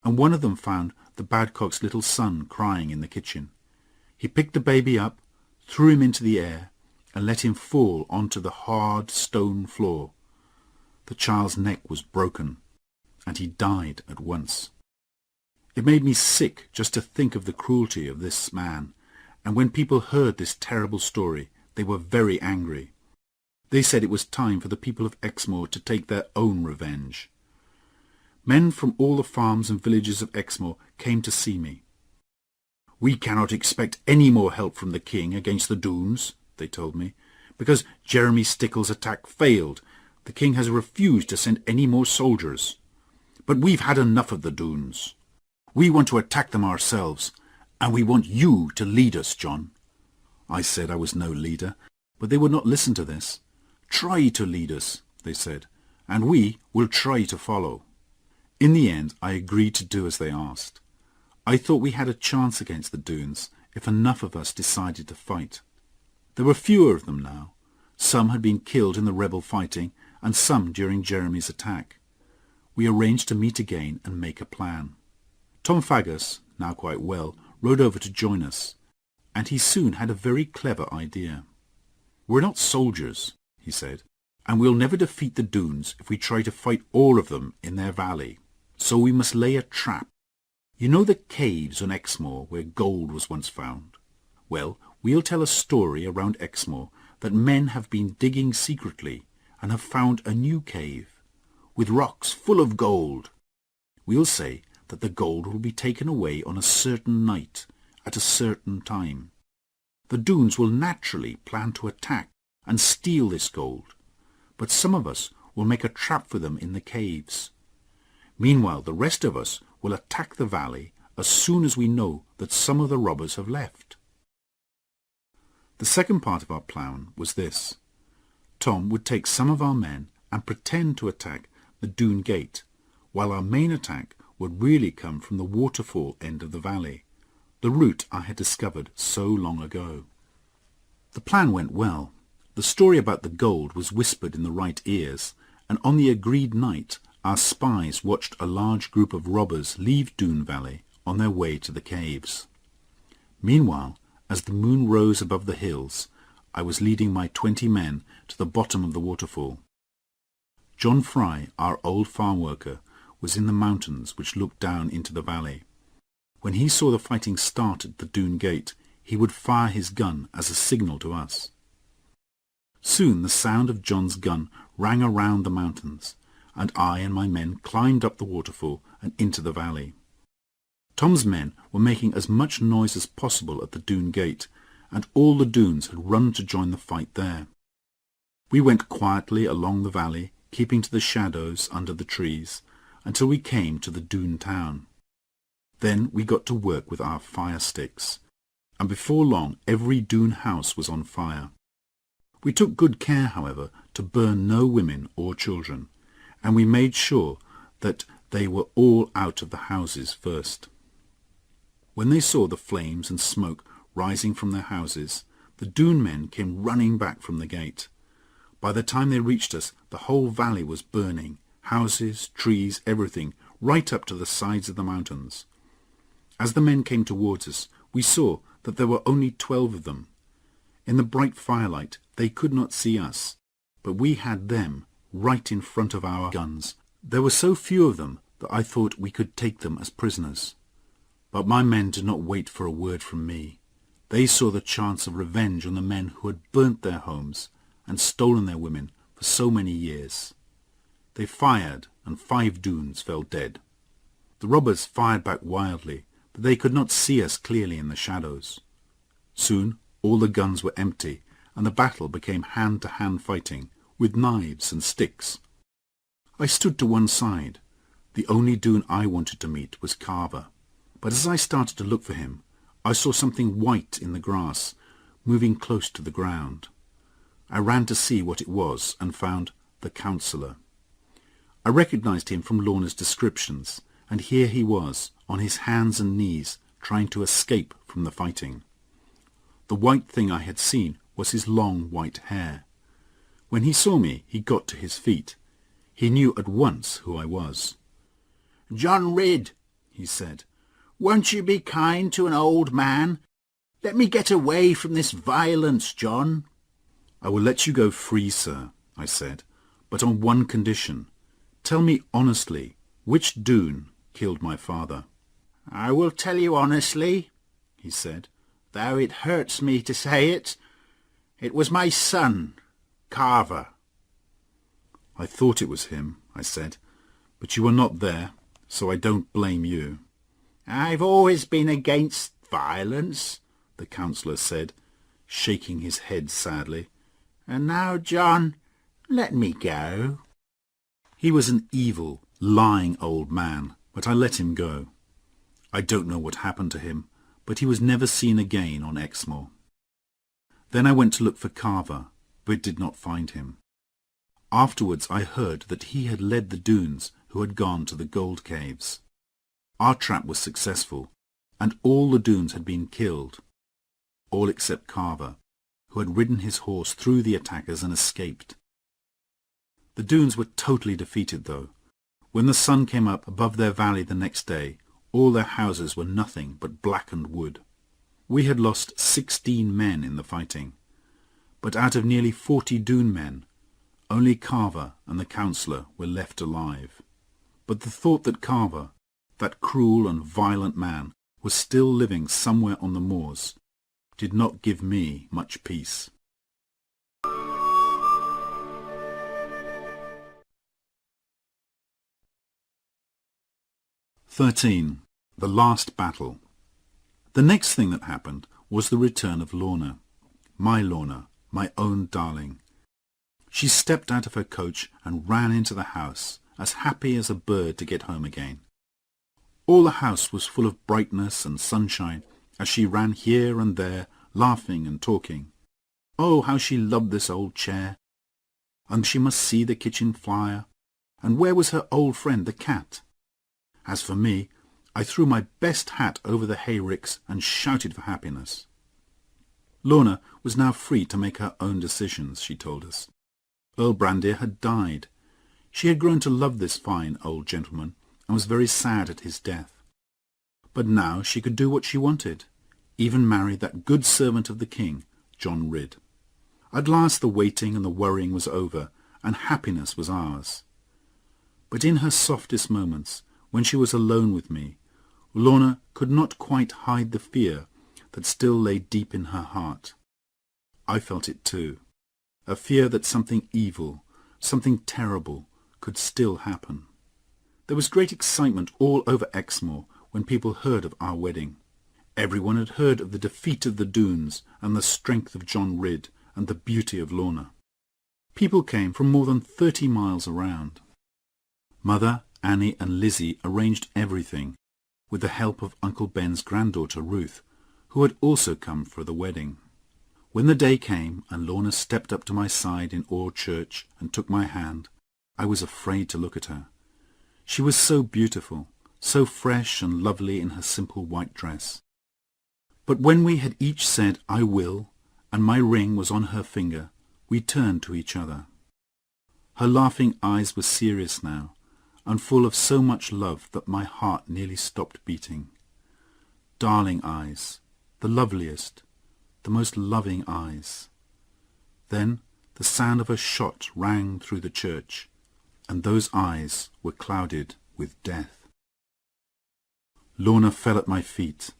and one of them found the Badcock's little son crying in the kitchen. He picked the baby up, threw him into the air, and let him fall onto the hard stone floor. The child's neck was broken, and he died at once. It made me sick just to think of the cruelty of this man, and when people heard this terrible story, they were very angry. They said it was time for the people of Exmoor to take their own revenge. Men from all the farms and villages of Exmoor came to see me. "We cannot expect any more help from the king against the Doones," they told me, "because Jeremy Stickles' attack failed. The king has refused to send any more soldiers. But we've had enough of the Doones. We want to attack them ourselves, and we want you to lead us, John." I said I was no leader, but they would not listen to this. "Try to lead us," they said, "and we will try to follow." In the end, I agreed to do as they asked. I thought we had a chance against the Doones if enough of us decided to fight. There were fewer of them now. Some had been killed in the rebel fighting, and some during Jeremy's attack. We arranged to meet again and make a plan. Tom Faggus, now quite well, rode over to join us, and he soon had a very clever idea. "We're not soldiers," he said, "and we'll never defeat the Doones if we try to fight all of them in their valley. So we must lay a trap. You know the caves on Exmoor where gold was once found? Well, we'll tell a story around Exmoor that men have been digging secretly and have found a new cave. with rocks full of gold. We'll say that the gold will be taken away on a certain night, at a certain time. The Doones will naturally plan to attack and steal this gold, but some of us will make a trap for them in the caves. Meanwhile, the rest of us will attack the valley as soon as we know that some of the robbers have left. The second part of our plan was this. Tom would take some of our men and pretend to attack the Doone Gate, while our main attack would really come from the waterfall end of the valley, the route I had discovered so long ago. The plan went well. The story about the gold was whispered in the right ears, and on the agreed night our spies watched a large group of robbers leave Doone Valley on their way to the caves. Meanwhile, as the moon rose above the hills, I was leading my 20 men to the bottom of the waterfall. John Fry, our old farm worker, was in the mountains which looked down into the valley. When he saw the fighting start at the Doone Gate, he would fire his gun as a signal to us. Soon the sound of John's gun rang around the mountains, and I and my men climbed up the waterfall and into the valley. Tom's men were making as much noise as possible at the Doone Gate, and all the Doones had run to join the fight there. We went quietly along the valley, keeping to the shadows under the trees, until we came to the Doone town. Then we got to work with our fire sticks, and before long every Doone house was on fire. We took good care, however, to burn no women or children, and we made sure that they were all out of the houses first. When they saw the flames and smoke rising from their houses, the Doone men came running back from the gate. By the time they reached us, the whole valley was burning, houses, trees, everything, right up to the sides of the mountains. As the men came towards us, we saw that there were only 12 of them. In the bright firelight, they could not see us, but we had them right in front of our guns. There were so few of them that I thought we could take them as prisoners. But my men did not wait for a word from me. They saw the chance of revenge on the men who had burnt their homes and stolen their women for so many years. They fired, and 5 Doones fell dead. The robbers fired back wildly, but they could not see us clearly in the shadows. Soon all the guns were empty, and the battle became hand-to-hand fighting, with knives and sticks. I stood to one side. The only Doone I wanted to meet was Carver. But as I started to look for him, I saw something white in the grass, moving close to the ground. I ran to see what it was, and found the counsellor. I recognized him from Lorna's descriptions, and here he was, on his hands and knees, trying to escape from the fighting. The white thing I had seen was his long white hair. When he saw me, he got to his feet. He knew at once who I was. "John Ridd," he said, "won't you be kind to an old man? Let me get away from this violence, John." "I will let you go free, sir," I said, "but on one condition. Tell me honestly, which Doone killed my father?" "I will tell you honestly," he said, "though it hurts me to say it. It was my son, Carver." "I thought it was him," I said, "but you were not there, so I don't blame you." "I've always been against violence," the counsellor said, shaking his head sadly. "And now, John, let me go." He was an evil, lying old man, but I let him go. I don't know what happened to him, but he was never seen again on Exmoor. Then I went to look for Carver, but did not find him. Afterwards I heard that he had led the Doones who had gone to the gold caves. Our trap was successful, and all the Doones had been killed, all except Carver, who had ridden his horse through the attackers and escaped. The Doones were totally defeated, though. When the sun came up above their valley the next day, all their houses were nothing but blackened wood. We had lost 16 men in the fighting, but out of nearly 40 Doone men, only Carver and the counsellor were left alive. But the thought that Carver, that cruel and violent man, was still living somewhere on the moors, did not give me much peace. 13. The Last Battle. The next thing that happened was the return of Lorna, my own darling. She stepped out of her coach and ran into the house, as happy as a bird to get home again. All the house was full of brightness and sunshine as she ran here and there, laughing and talking. Oh, how she loved this old chair! And she must see the kitchen fire. And where was her old friend the cat? As for me, I threw my best hat over the hayricks and shouted for happiness. Lorna was now free to make her own decisions, she told us. Earl Brandir had died. She had grown to love this fine old gentleman and was very sad at his death. But now she could do what she wanted, even marry that good servant of the king, John Ridd. At last the waiting and the worrying was over, and happiness was ours. But in her softest moments, when she was alone with me, Lorna could not quite hide the fear that still lay deep in her heart. I felt it too, a fear that something evil, something terrible, could still happen. There was great excitement all over Exmoor when people heard of our wedding. Everyone had heard of the defeat of the Doones and the strength of John Ridd and the beauty of Lorna. People came from more than 30 miles around. Mother, Annie and Lizzie arranged everything, with the help of Uncle Ben's granddaughter Ruth, who had also come for the wedding. When the day came and Lorna stepped up to my side in Ore Church and took my hand, I was afraid to look at her. She was so beautiful, so fresh and lovely in her simple white dress. But when we had each said, "I will," and my ring was on her finger, we turned to each other. Her laughing eyes were serious now, and full of so much love that my heart nearly stopped beating. Darling eyes, the loveliest, the most loving eyes. Then the sound of a shot rang through the church, and those eyes were clouded with death. Lorna fell at my feet,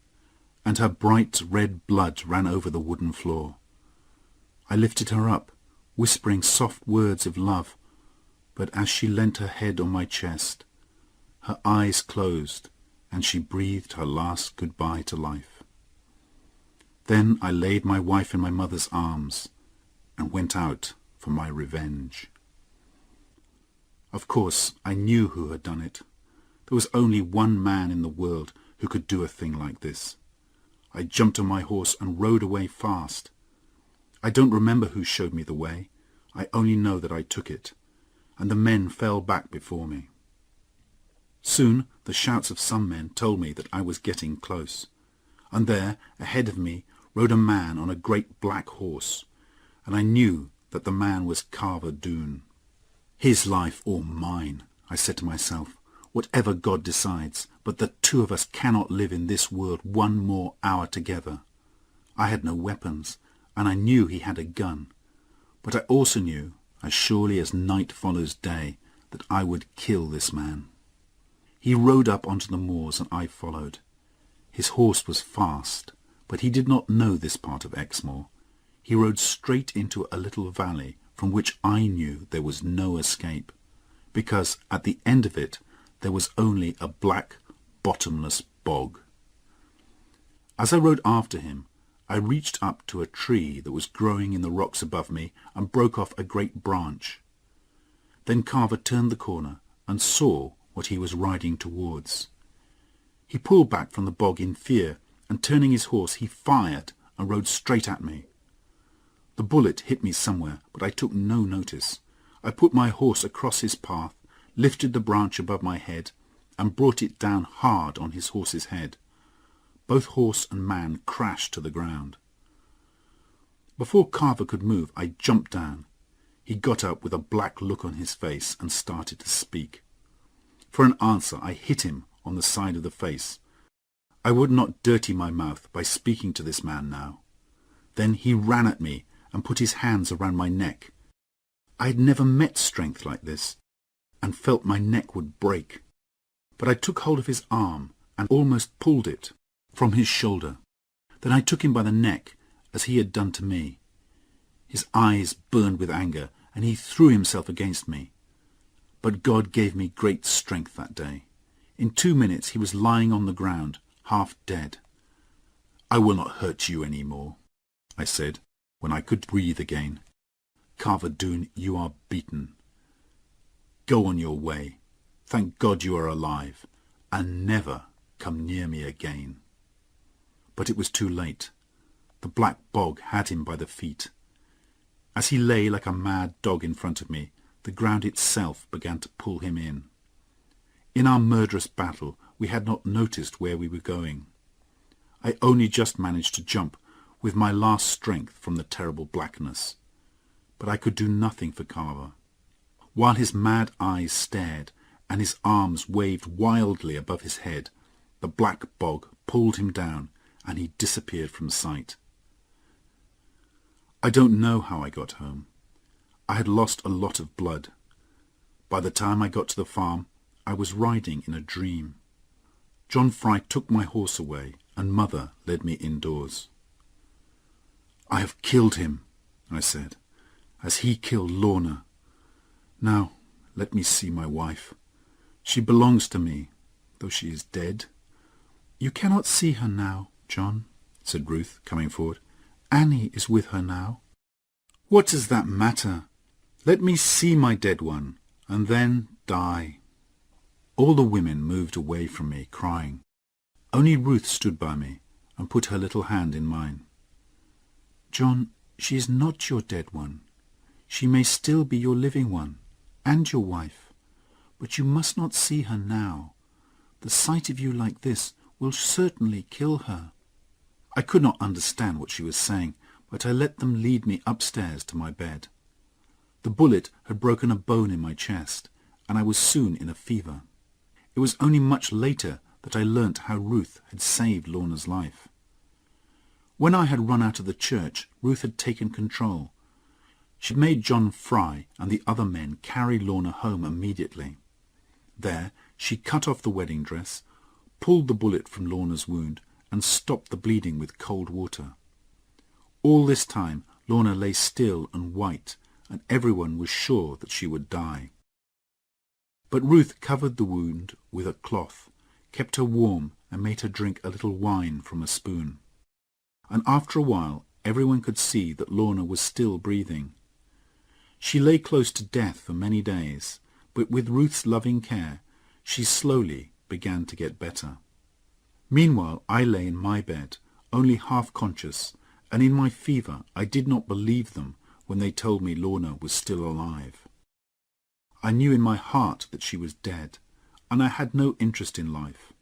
and her bright red blood ran over the wooden floor. I lifted her up, whispering soft words of love, but as she leant her head on my chest, her eyes closed, and she breathed her last goodbye to life. Then I laid my wife in my mother's arms, and went out for my revenge. Of course, I knew who had done it. There was only one man in the world who could do a thing like this. I jumped on my horse and rode away fast. I don't remember who showed me the way. I only know that I took it, and the men fell back before me. Soon the shouts of some men told me that I was getting close, and there, ahead of me, rode a man on a great black horse, and I knew that the man was Carver Doone. His life or mine, I said to myself, whatever God decides, but the two of us cannot live in this world one more hour together. I had no weapons, and I knew he had a gun, but I also knew, as surely as night follows day, that I would kill this man. He rode up onto the moors, and I followed. His horse was fast, but he did not know this part of Exmoor. He rode straight into a little valley from which I knew there was no escape, because at the end of it there was only a black, bottomless bog. As I rode after him, I reached up to a tree that was growing in the rocks above me and broke off a great branch. Then Carver turned the corner and saw what he was riding towards. He pulled back from the bog in fear, and turning his horse he fired and rode straight at me. The bullet hit me somewhere, but I took no notice. I put my horse across his path, lifted the branch above my head, and brought it down hard on his horse's head. Both horse and man crashed to the ground. Before Carver could move, I jumped down. He got up with a black look on his face and started to speak. For an answer, I hit him on the side of the face. I would not dirty my mouth by speaking to this man now. Then he ran at me and put his hands around my neck. I had never met strength like this, and felt my neck would break. But I took hold of his arm and almost pulled it from his shoulder. Then I took him by the neck, as he had done to me. His eyes burned with anger, and he threw himself against me. But God gave me great strength that day. In 2 minutes he was lying on the ground, half dead. "I will not hurt you any more," I said, when I could breathe again. "Carver Doone, you are beaten. Go on your way. Thank God you are alive, and never come near me again." But it was too late. The black bog had him by the feet. As he lay like a mad dog in front of me, the ground itself began to pull him in. In our murderous battle, we had not noticed where we were going. I only just managed to jump with my last strength from the terrible blackness. But I could do nothing for Carver. While his mad eyes stared and his arms waved wildly above his head, the black bog pulled him down and he disappeared from sight. I don't know how I got home. I had lost a lot of blood. By the time I got to the farm, I was riding in a dream. John Fry took my horse away, and Mother led me indoors. "I have killed him," I said, "as he killed Lorna. Now let me see my wife. She belongs to me, though she is dead." "You cannot see her now, John," said Ruth, coming forward. "Annie is with her now." "What does that matter? Let me see my dead one, and then die." All the women moved away from me, crying. Only Ruth stood by me and put her little hand in mine. "John, she is not your dead one. She may still be your living one, and your wife. But you must not see her now. The sight of you like this will certainly kill her." I could not understand what she was saying, but I let them lead me upstairs to my bed. The bullet had broken a bone in my chest, and I was soon in a fever. It was only much later that I learnt how Ruth had saved Lorna's life. When I had run out of the church, Ruth had taken control. She made John Fry and the other men carry Lorna home immediately. There she cut off the wedding dress, pulled the bullet from Lorna's wound, and stopped the bleeding with cold water. All this time Lorna lay still and white, and everyone was sure that she would die. But Ruth covered the wound with a cloth, kept her warm, and made her drink a little wine from a spoon. And after a while everyone could see that Lorna was still breathing. She lay close to death for many days, but with Ruth's loving care she slowly began to get better. Meanwhile I lay in my bed, only half conscious, and in my fever I did not believe them when they told me Lorna was still alive. I knew in my heart that she was dead, and I had no interest in life.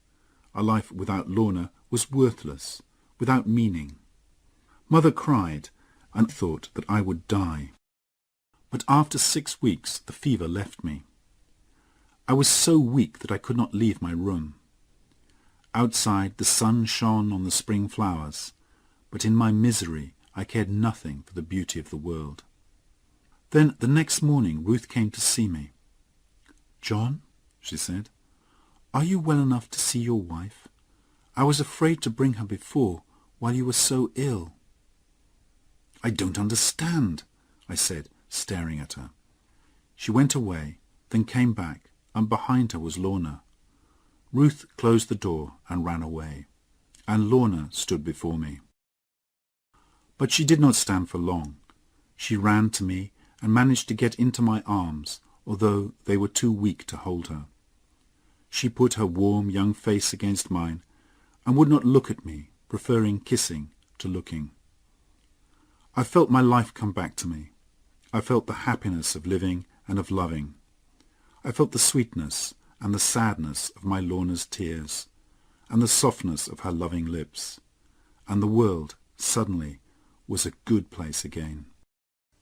A life without Lorna was worthless, without meaning. Mother cried, and thought that I would die. But after 6 weeks the fever left me. I was so weak that I could not leave my room. Outside the sun shone on the spring flowers, but in my misery I cared nothing for the beauty of the world. Then the next morning Ruth came to see me. "John," she said, "are you well enough to see your wife? I was afraid to bring her before while you were so ill." "I don't understand," I said, staring at her. She went away, then came back, and behind her was Lorna. Ruth closed the door and ran away, and Lorna stood before me. But she did not stand for long. She ran to me and managed to get into my arms, although they were too weak to hold her. She put her warm young face against mine and would not look at me, preferring kissing to looking. I felt my life come back to me. I felt the happiness of living and of loving. I felt the sweetness and the sadness of my Lorna's tears, and the softness of her loving lips, and the world, suddenly, was a good place again.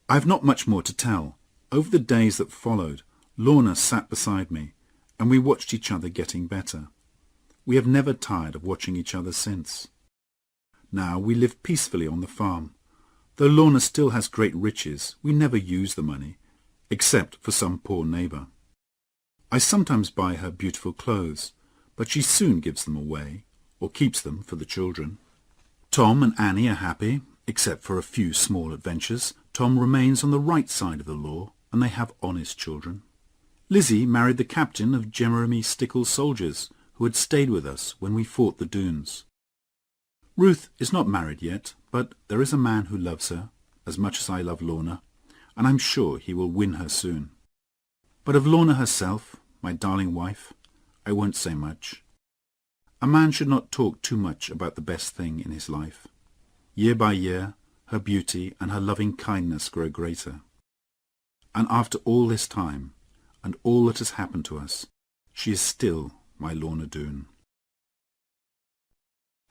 I have not much more to tell. Over the days that followed, Lorna sat beside me, and we watched each other getting better. We have never tired of watching each other since. Now we live peacefully on the farm. Though Lorna still has great riches, we never use the money, except for some poor neighbour. I sometimes buy her beautiful clothes, but she soon gives them away, or keeps them for the children. Tom and Annie are happy, except for a few small adventures. Tom remains on the right side of the law, and they have honest children. Lizzie married the captain of Jeremy Stickle's soldiers, who had stayed with us when we fought the Doones. Ruth is not married yet, but there is a man who loves her as much as I love Lorna, and I'm sure he will win her soon. But of Lorna herself, my darling wife, I won't say much. A man should not talk too much about the best thing in his life. Year by year, her beauty and her loving kindness grow greater. And after all this time, and all that has happened to us, she is still my Lorna Doone.